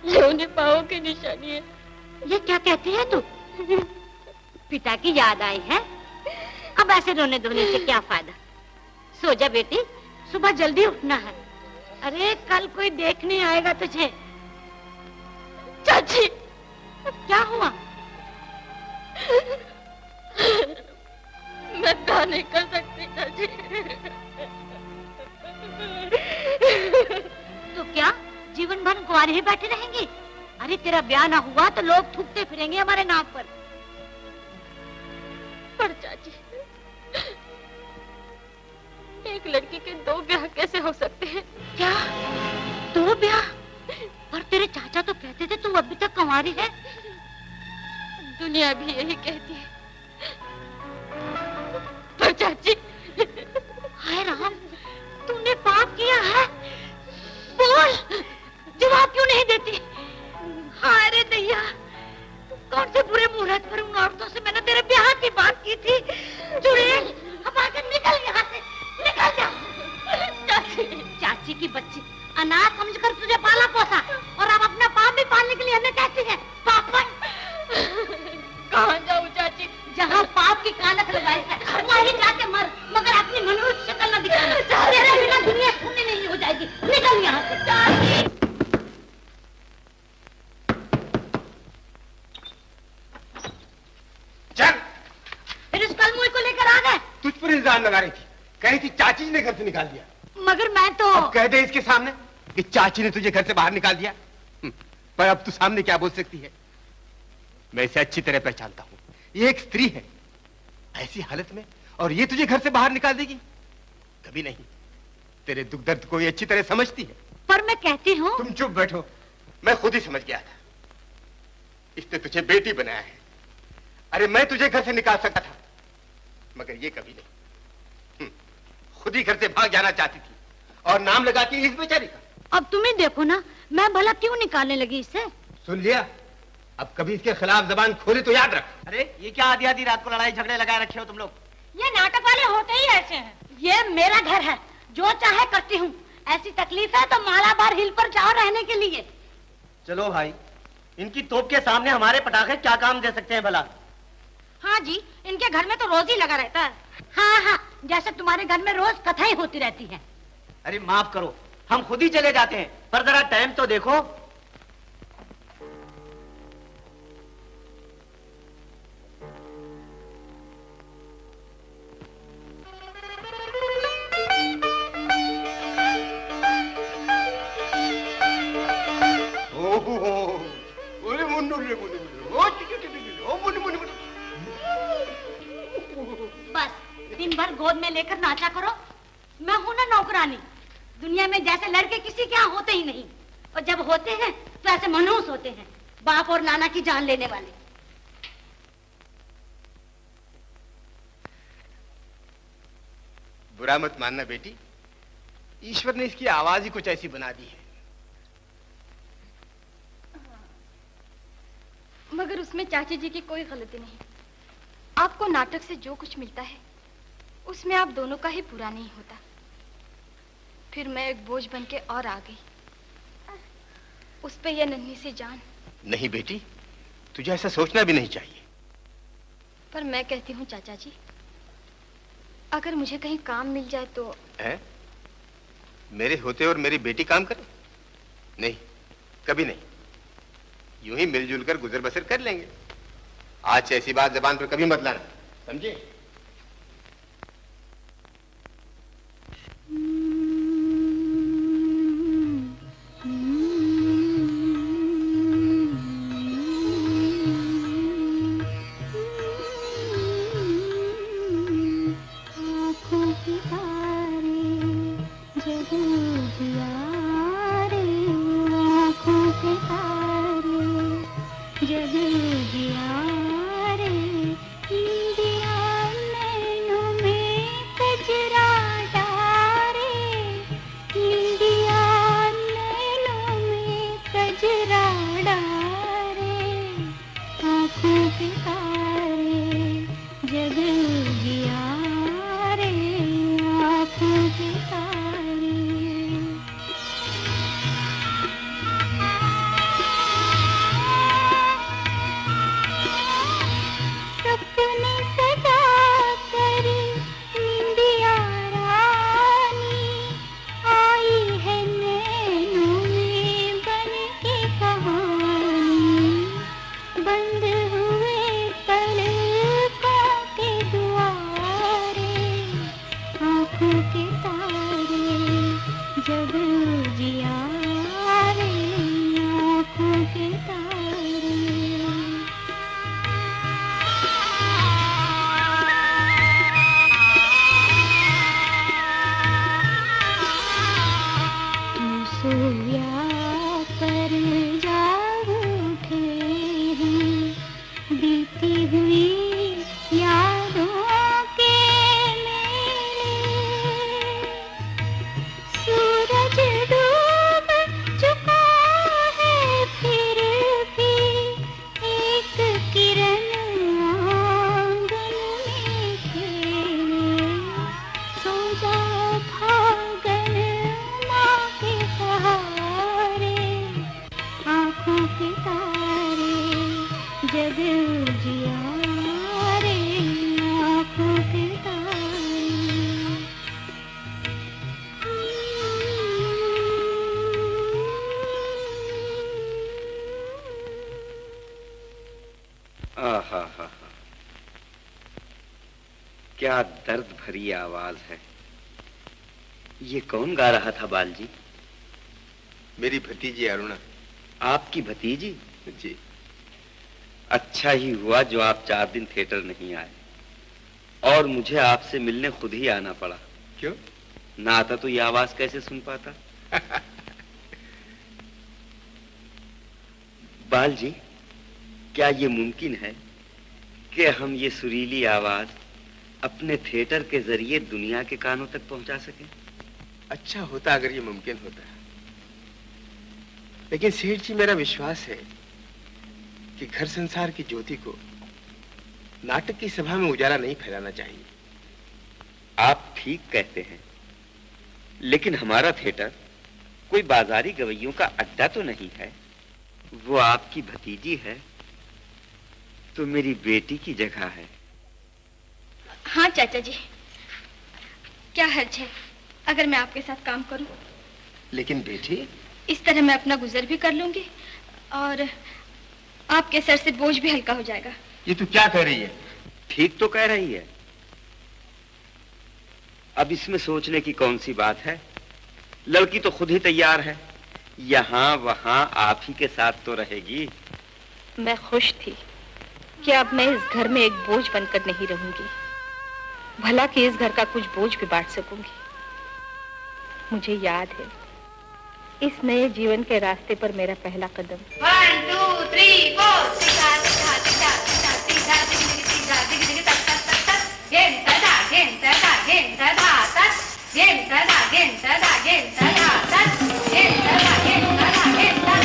ये उन्हीं पाँवों की निशानी है। ये क्या कहती है तू? पिता की याद आई है? अब ऐसे रोने धोने से क्या फायदा? सो जा बेटी, सुबह जल्दी उठना है। अरे कल कोई देखने आएगा तुझे। चाची, क्या हुआ? मैं कहा नहीं कर सकती चाची। तो क्या जीवन भर कुंवारी ही बैठी रहेंगी? अरे तेरा ब्याह ना हुआ तो लोग थूकते फिरेंगे हमारे नाम पर। पर चाची, एक लड़की के 2 ब्याह कैसे हो सकते हैं? क्या 2 ब्याह? पर तेरे चाचा तो कहते थे तू अभी तक कुंवारी है। दुनिया भी यही कहती है। पर चाची, हाय राम, तूने पाप किया है। बोल, जवाब क्यों नहीं देती? हाय रे दैया, कौन से बुरे मुहूर्त पर उन औरतों से मैंने तेरे ब्याह की बात की थी। चुड़ैल, अब आकर निकल यहाँ से, निकल जा। चाची, चाची की बच्ची, अनाथ समझकर तुझे पाला पोसा और अब अपना पाप भी पालने के लिए हमें कहती है पापन। कहाँ जाऊँ चाची? जहाँ पाप की कानक लगाई है वहीं जाके मर, मगर अपनी मनुष्य शक्ल न दिखाना। तेरे बिना दुनिया सुननी नहीं हो जाएगी। निकल यहाँ से। चाची, चल। फिर इस कलमुई को लेकर आ गए। तुझ पर इल्जाम लगा रही थी, कह रही थी चाची जी ने घर से निकाल दिया। मगर मैं तो अब कह दे इसके सामने कि चाची ने तुझे घर से बाहर निकाल दिया। पर अब तू सामने क्या बोल सकती है? मैं इसे अच्छी तरह पहचानता हूँ। ये एक स्त्री है, ऐसी हालत में, और ये तुझे घर से बाहर निकाल देगी? कभी नहीं। तेरे दुख दर्द को ये अच्छी तरह समझती है। पर मैं कहती हूँ। तुम चुप बैठो, मैं खुद ही समझ गया था। इसने तुझे बेटी बनाया है। अरे मैं तुझे घर से निकाल सकता था, मगर ये कभी नहीं। खुद ही घर से भाग जाना चाहती थी, और नाम लगाती इस बेचारी का। अब तुम ही देखो ना, मैं भला क्यों निकालने लगी इससे? सुन लिया? अब कभी इसके खिलाफ जबान खोले तो याद रख। अरे ये क्या आधी आधी रात को लड़ाई झगड़े लगाए रखे हो तुम लोग? ये नाटक वाले होते ही ऐसे हैं। ये मेरा घर है, जो चाहे करती हूँ। ऐसी तकलीफ है तो मालाबार हिल पर जाओ रहने के लिए। चलो भाई, इनकी तोप के सामने हमारे पटाखे क्या काम दे सकते हैं भला? हाँ जी, इनके घर में तो रोज ही लगा रहता है। हाँ हाँ, जैसे तुम्हारे घर में रोज कथाएं होती रहती है। अरे माफ करो, हम खुद ही चले जाते हैं, पर जरा टाइम तो देखो। बस दिन भर गोद में लेकर नाचा करो। मैं हूं ना नौकरानी। दुनिया में जैसे लड़के किसी के यहाँ होते ही नहीं, और जब होते हैं तो ऐसे मनहूस होते हैं, बाप और नाना की जान लेने वाले। बुरा मत मानना बेटी, ईश्वर ने इसकी आवाज ही कुछ ऐसी बना दी है। मगर उसमें चाची जी की कोई गलती नहीं। आपको नाटक से जो कुछ मिलता है उसमें आप दोनों का ही पूरा नहीं होता। फिर मैं एक बोझ बन के और आ गई, उस पे यह नन्ही सी जान। नहीं बेटी, तुझे ऐसा सोचना भी नहीं चाहिए। पर मैं कहती हूँ चाचा जी, अगर मुझे कहीं काम मिल जाए तो। है? मेरे होते और मेरी बेटी काम करे? नहीं, कभी नहीं। यूं ही मिलजुल कर गुजर बसर कर लेंगे। आज से ऐसी बात जबान पर कभी मत लाना, समझे? जग जिया रे इंदिया आँखों के तारे जग उजियारे आँखों के तारे। आहा हा, क्या दर्द भरी आवाज है। ये कौन गा रहा था बाल जी? मेरी भतीजी अरुणा। आपकी भतीजी? जी। अच्छा ही हुआ जो आप 4 दिन थिएटर नहीं आए और मुझे आपसे मिलने खुद ही आना पड़ा। क्यों? ना आता तो ये आवाज कैसे सुन पाता। बाल जी, क्या ये मुमकिन है कि हम ये सुरीली आवाज अपने थिएटर के जरिए दुनिया के कानों तक पहुंचा सकें? अच्छा होता अगर ये मुमकिन होता, लेकिन सेठ जी मेरा विश्वास है कि घर संसार की ज्योति को नाटक की सभा में उजाला नहीं फैलाना चाहिए। आप ठीक कहते हैं, लेकिन हमारा थिएटर कोई बाजारी गवैयों का अड्डा तो नहीं है। वो आपकी भतीजी है तो मेरी बेटी की जगह है। हाँ चाचा जी, क्या हर्ज है अगर मैं आपके साथ काम करूं? लेकिन बेटी, इस तरह मैं अपना गुजर भी कर लूंगी और आपके सर से बोझ भी हल्का हो जाएगा। ये तू क्या कह रही है? ठीक तो कह रही है। अब इसमें सोचने की कौन सी बात है? लड़की तो खुद ही तैयार है, यहाँ वहाँ आप ही के साथ तो रहेगी। मैं खुश थी कि अब मैं इस घर में एक बोझ बनकर नहीं रहूंगी, भला कि इस घर का कुछ बोझ भी बांट सकूंगी। मुझे याद है इस नए जीवन के रास्ते पर मेरा पहला कदम 1 2 3 4 सीधा सीधा सीधा सीधा सीधा सीधा सीधा गेन सदा गेन सदा गेन सदा तत गेन सदा गेन सदा गेन सदा तत गेन सदा गेन सदा गेन तत।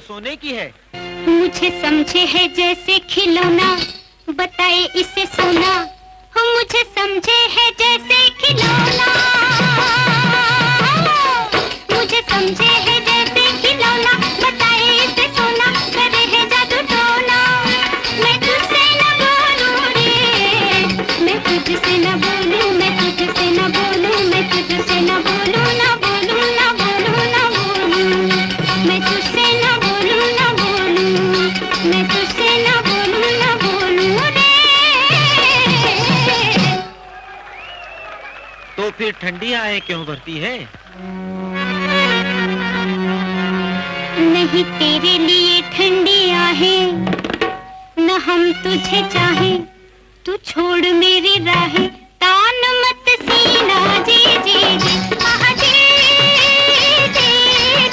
सोने की है। मुझे समझे है जैसे खिलौना, बताए इसे सोना। हो मुझे समझे है जैसे खिलौना, मुझे समझे है जैसे खिलौना, बताए इसे सोना। करे है जादू टोना, मैं तुझसे न बोलूं रे, मैं तुझसे न बोलूं, मैं तुझसे न बोलूं, मैं तुझसे न बोलूं, न बोलूं, न बोलूं, न बोलूं, मैं तुझसे न बोलूं, न बोलूं, मैं तुझसे न बोलूं, न बोलूं रे। तो फिर ठंडी आए क्यों भरती है? नहीं तेरे लिए ठंडी आहें, न हम तुझे चाहें, तू छोड़ मेरी राहें, तान मत सीना जी जी जी, आहा जी जी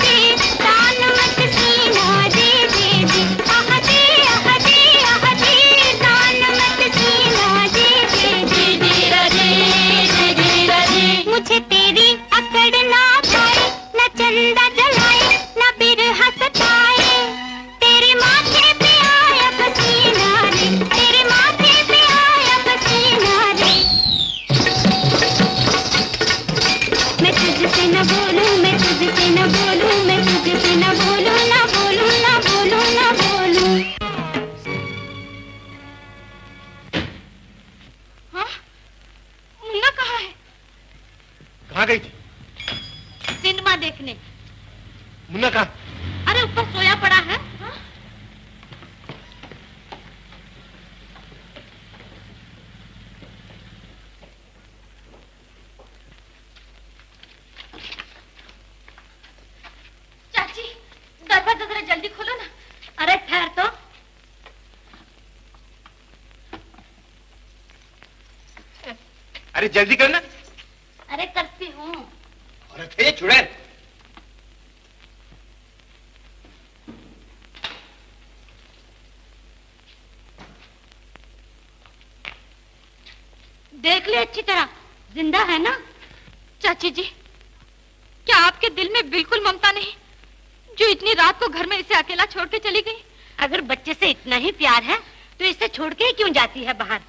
जी, तान मत सीना जी जी जी, आहा जी आहा जी आहा जी, तान मत सीना जी जी जी जी जी जी जी। मुझे तेरी अकड़ ना भाए, न चंदा जलाए, न बिरहा सताए, तेरे माथे पे आया पसीना रे, तेरे माथे पे आया पसीना रे। बोलूं, मैं तुझसे न बोलूं, मैं तुझसे न बोलूं, न बोलूं, न बोलूं, न बोलूं। हाँ? मुन्ना कहाँ है? कहाँ गई थी? सिनेमा देखने। मुन्ना कहाँ? अरे ऊपर सोया पड़ा है। हाँ? चाची, दरवाजा जरा जल्दी खोलो ना। अरे ठहर तो। अरे जल्दी करना। अरे करती हूँ। अरे थे चुड़ैल। देख ले अच्छी तरह, जिंदा है ना? चाची जी, क्या आपके दिल में बिल्कुल ममता नहीं, जो इतनी रात को घर में इसे अकेला छोड़ के चली गई? अगर बच्चे से इतना ही प्यार है तो इसे छोड़ के ही क्यों जाती है बाहर?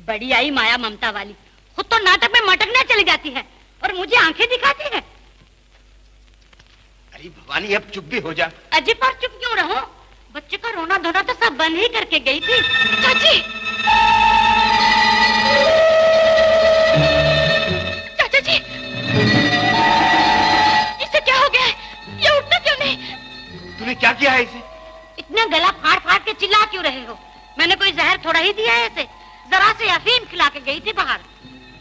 बड़ी आई माया ममता वाली, खुद तो नाटक में मटकने चली जाती है और मुझे आंखें दिखाती है। अरे भवानी, अब चुप भी हो जा। अजी पर चुप क्यों रहो? बच्चे का रोना धोना तो सब बंद ही करके गई थी। चाची, चाचा जी, इसे क्या हो गया है? ये उठता क्यों नहीं? तूने क्या किया है इसे? इतना गला फाड़ फाड़ के चिल्ला क्यों रहे हो? मैंने कोई जहर थोड़ा ही दिया है इसे, जरा से अफीम खिला के गई थी बाहर।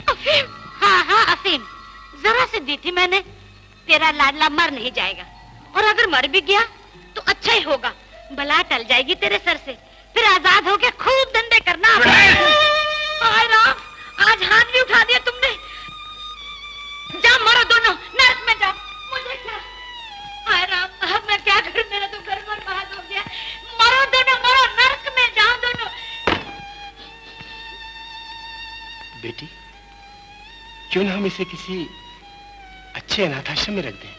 अफीम? हाँ हाँ अफीम, जरा से दी थी मैंने। तेरा लाडला मर नहीं जाएगा, और अगर मर भी गया तो अच्छा ही होगा, बला टल जाएगी तेरे सर से, फिर आजाद होके खूब धंधे करना। हाय राम, आज हाथ भी उठा दिया तुमने। जा मरो दोनों, नर्क में जाओ। मुझे क्या? हाय राम, अब मैं क्या करूं? मेरा तो घर बर्बाद हो गया। मरो दोनों, मरो, नर्क में जाओ दोनों। बेटी, क्यों ना हम इसे किसी अच्छे अनाथाश्रम में रख दें?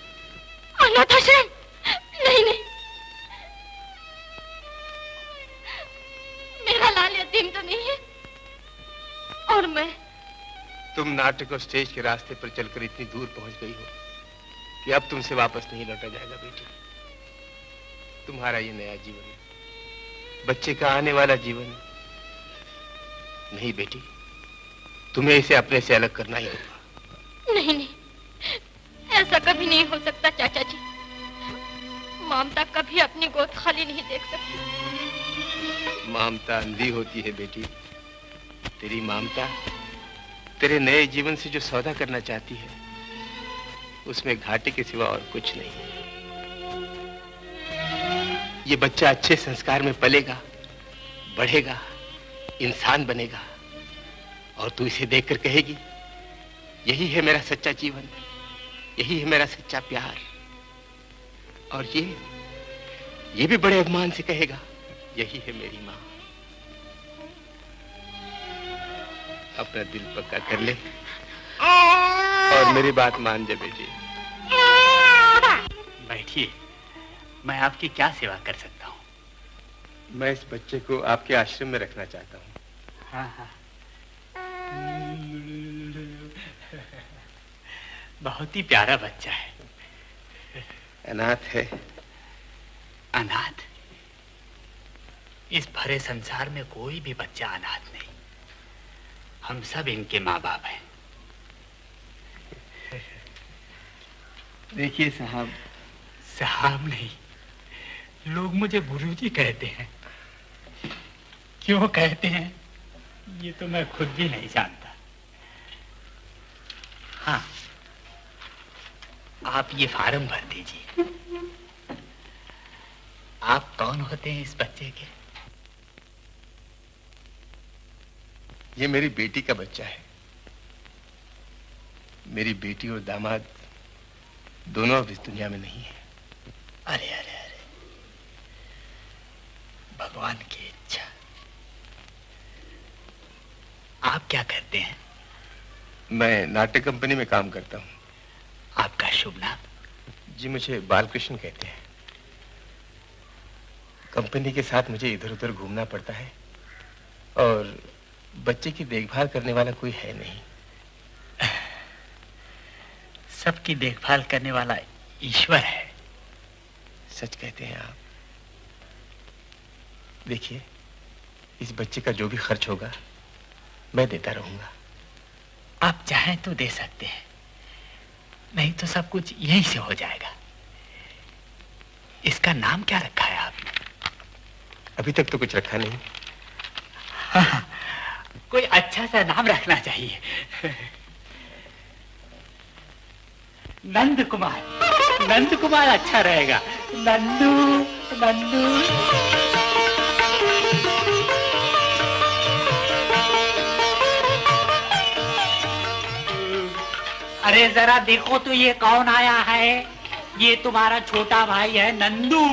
अनाथाश्रम? नहीं नहीं, मेरा लाल यतीम तो नहीं है। और मैं? तुम नाटक और स्टेज के रास्ते पर चलकर इतनी दूर पहुंच गई हो कि अब तुमसे वापस नहीं लौटा जाएगा बेटी। तुम्हारा ये नया जीवन है, बच्चे का आने वाला जीवन है। नहीं बेटी, तुम्हें इसे अपने से अलग करना ही होगा। नहीं नहीं, ऐसा कभी नहीं हो सकता चाचा जी। ममता कभी अपनी गोद खाली नहीं देख सकती। ममता अंधी होती है बेटी। तेरी ममता तेरे नए जीवन से जो सौदा करना चाहती है, उसमें घाटे के सिवा और कुछ नहीं। ये बच्चा अच्छे संस्कार में पलेगा, बढ़ेगा, इंसान बनेगा, और तू इसे देखकर कहेगी, यही है मेरा सच्चा जीवन, यही है मेरा सच्चा प्यार। और ये भी बड़े अभिमान से कहेगा, यही है मेरी माँ। अपना दिल पक्का कर ले और मेरी बात मान जा बेटी। बैठिए, मैं आपकी क्या सेवा कर सकता हूँ? मैं इस बच्चे को आपके आश्रम में रखना चाहता हूँ। हाँ हाँ, बहुत ही प्यारा बच्चा है। अनाथ है। अनाथ? इस भरे संसार में कोई भी बच्चा अनाथ नहीं। हम सब इनके माँ बाप हैं। देखिए साहब। साहब नहीं, लोग मुझे गुरुजी कहते हैं। क्यों कहते हैं ये तो मैं खुद भी नहीं जानता। हाँ, आप ये फार्म भर दीजिए। आप कौन होते हैं इस बच्चे के? ये मेरी बेटी का बच्चा है। मेरी बेटी और दामाद दोनों अब इस दुनिया में नहीं है। अरे अरे अरे, भगवान की इच्छा। आप क्या करते हैं? मैं नाट्य कंपनी में काम करता हूँ। आपका शुभ नाम? जी, मुझे बालकृष्ण कहते हैं। कंपनी के साथ मुझे इधर उधर घूमना पड़ता है और बच्चे की देखभाल करने वाला कोई है नहीं। सबकी देखभाल करने वाला ईश्वर है। सच कहते हैं आप। देखिए, इस बच्चे का जो भी खर्च होगा मैं देता रहूंगा। आप चाहें तो दे सकते हैं, नहीं तो सब कुछ यहीं से हो जाएगा। इसका नाम क्या रखा है आपने? अभी तक तो कुछ रखा नहीं। हाँ, कोई अच्छा सा नाम रखना चाहिए। नंद कुमार, नंद कुमार अच्छा रहेगा। नंदू, नंदू। अरे जरा देखो तो ये कौन आया है। ये तुम्हारा छोटा भाई है नंदू।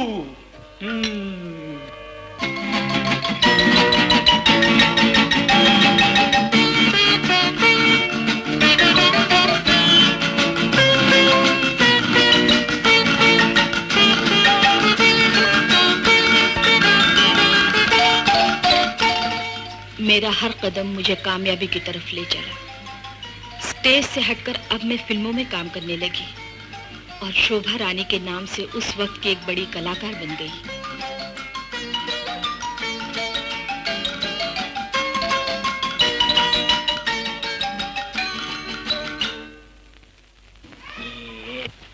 मेरा हर कदम मुझे कामयाबी की तरफ ले चला। स्टेज से हटकर अब मैं फिल्मों में काम करने लगी और शोभा रानी के नाम से उस वक्त की एक बड़ी कलाकार बन गई।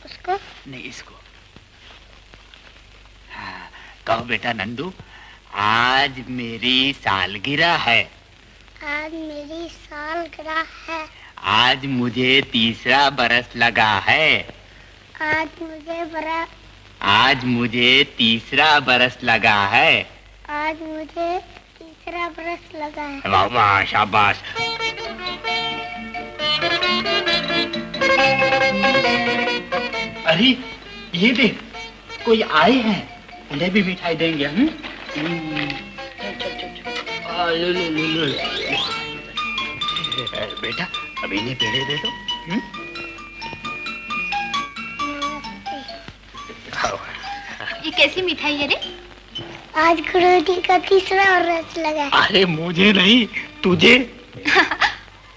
उसको? नहीं, इसको। हाँ, कहो बेटा नंदू, आज मेरी सालगिरह है। आज मेरी सालगिरह है। आज मुझे 3रा बरस लगा है। आज मुझे 3रा बरस लगा है। आज मुझे 3रा बरस लगा है। वाह वाह, शाबाश। अरे ये देख, कोई आए हैं, उन्हें भी मिठाई देंगे। बेटा अब इन्हें पेड़े दे दो। ये कैसी मिठाई है रे? आज गुरुजी का 3रा बरस लगा है। अरे मुझे नहीं, तुझे।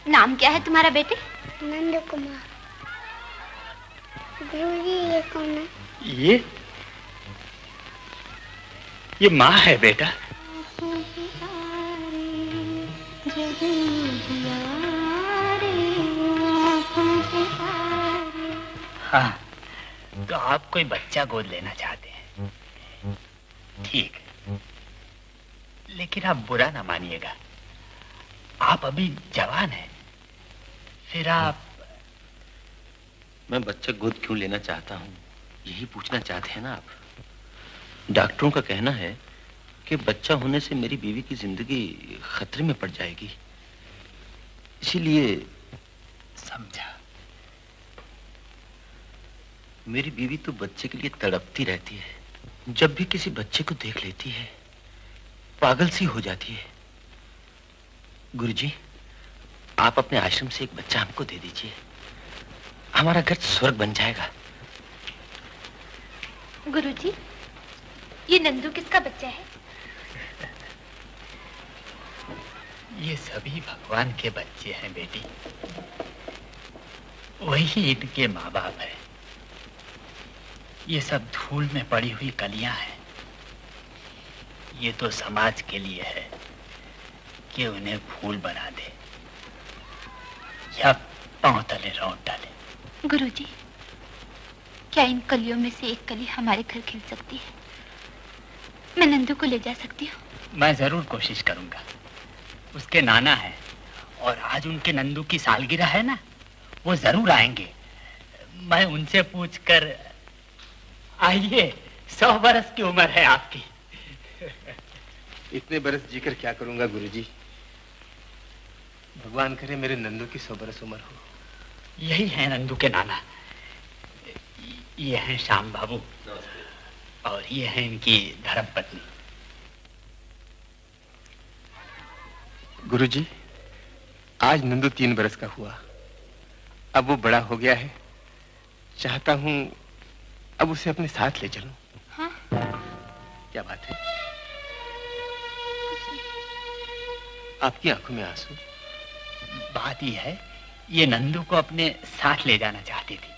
नाम क्या है तुम्हारा बेटे? नंद कुमार। गुरुजी ये कौन है? ये माँ है बेटा। हाँ, तो आप कोई बच्चा गोद लेना चाहते हैं? ठीक है, लेकिन आप बुरा ना मानिएगा, आप अभी जवान हैं। फिर आप... मैं बच्चा गोद क्यों लेना चाहता हूँ, यही पूछना चाहते हैं ना आप? डॉक्टरों का कहना है कि बच्चा होने से मेरी बीवी की जिंदगी खतरे में पड़ जाएगी, इसीलिए। समझा। मेरी बीवी तो बच्चे के लिए तड़पती रहती है। जब भी किसी बच्चे को देख लेती है पागल सी हो जाती है। गुरुजी, आप अपने आश्रम से एक बच्चा हमको दे दीजिए, हमारा घर स्वर्ग बन जाएगा। गुरुजी, ये नंदू किसका बच्चा है? ये सभी भगवान के बच्चे हैं बेटी, वही इनके माँ बाप है। ये सब धूल में पड़ी हुई कलियां हैं। ये तो समाज के लिए है कि उन्हें फूल बना दे या पांव तले रौंद डाले। गुरुजी, क्या इन कलियों में से एक कली हमारे घर खिल सकती है? मैं नंदू को ले जा सकती हूँ? मैं जरूर कोशिश करूंगा। उसके नाना है और आज उनके नंदू की सालगिरह है ना, वो जरूर आएंगे। मैं उनसे पूछकर... आइए, 100 बरस की उम्र है आपकी। इतने बरस जीकर क्या करूंगा गुरुजी? भगवान करे मेरे नंदू की 100 बरस उम्र हो। यही है नंदू के नाना। ये हैं श्याम बाबू और ये है इनकी धर्मपत्नी। गुरुजी, आज नंदू 3 बरस का हुआ। अब वो बड़ा हो गया है, चाहता हूँ अब उसे अपने साथ ले चलूं। हाँ? क्या बात है? आपकी आंखों में आंसू? बात यह है, ये नंदू को अपने साथ ले जाना चाहती थी।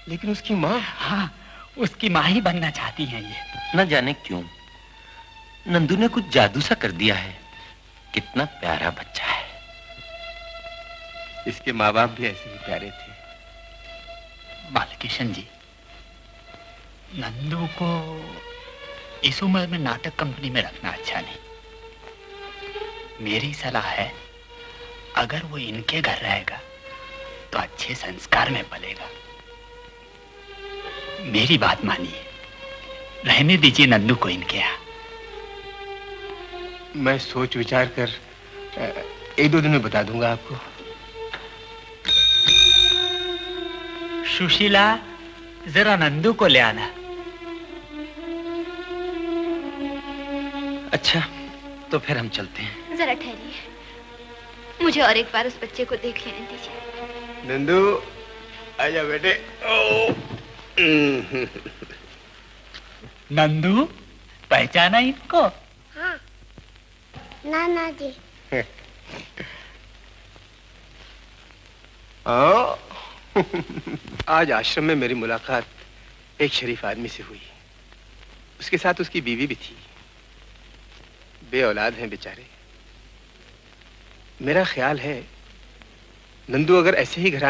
लेकिन उसकी माँ? हाँ, उसकी माँ ही बनना चाहती हैं ये। न जाने क्यों नंदू ने कुछ जादू सा कर दिया है। कितना प्यारा बच्चा है। इसके माँ बाप भी ऐसे ही प्यारे थे। बालकिशन जी, नंदू को इस उम्र में नाटक कंपनी में रखना अच्छा नहीं। मेरी सलाह है, अगर वो इनके घर रहेगा तो अच्छे संस्कार में पलेगा। मेरी बात मानिए, रहने दीजिए नंदू को इनके यहाँ। मैं सोच विचार कर 1-2 दिन में बता दूंगा आपको। सुशीला, जरा नंदू को ले आना। अच्छा, तो फिर हम चलते हैं। जरा ठहरिए, मुझे और एक बार उस बच्चे को देख लेने दीजिए। नंदू, आजा बेटे। नंदू, पहचाना इनको? हाँ, नाना जी। आज आश्रम में मेरी मुलाकात एक शरीफ आदमी से हुई। उसके साथ उसकी बीवी भी थी। बे औलाद हैं बेचारे। मेरा ख्याल है नंदू अगर ऐसे ही घराने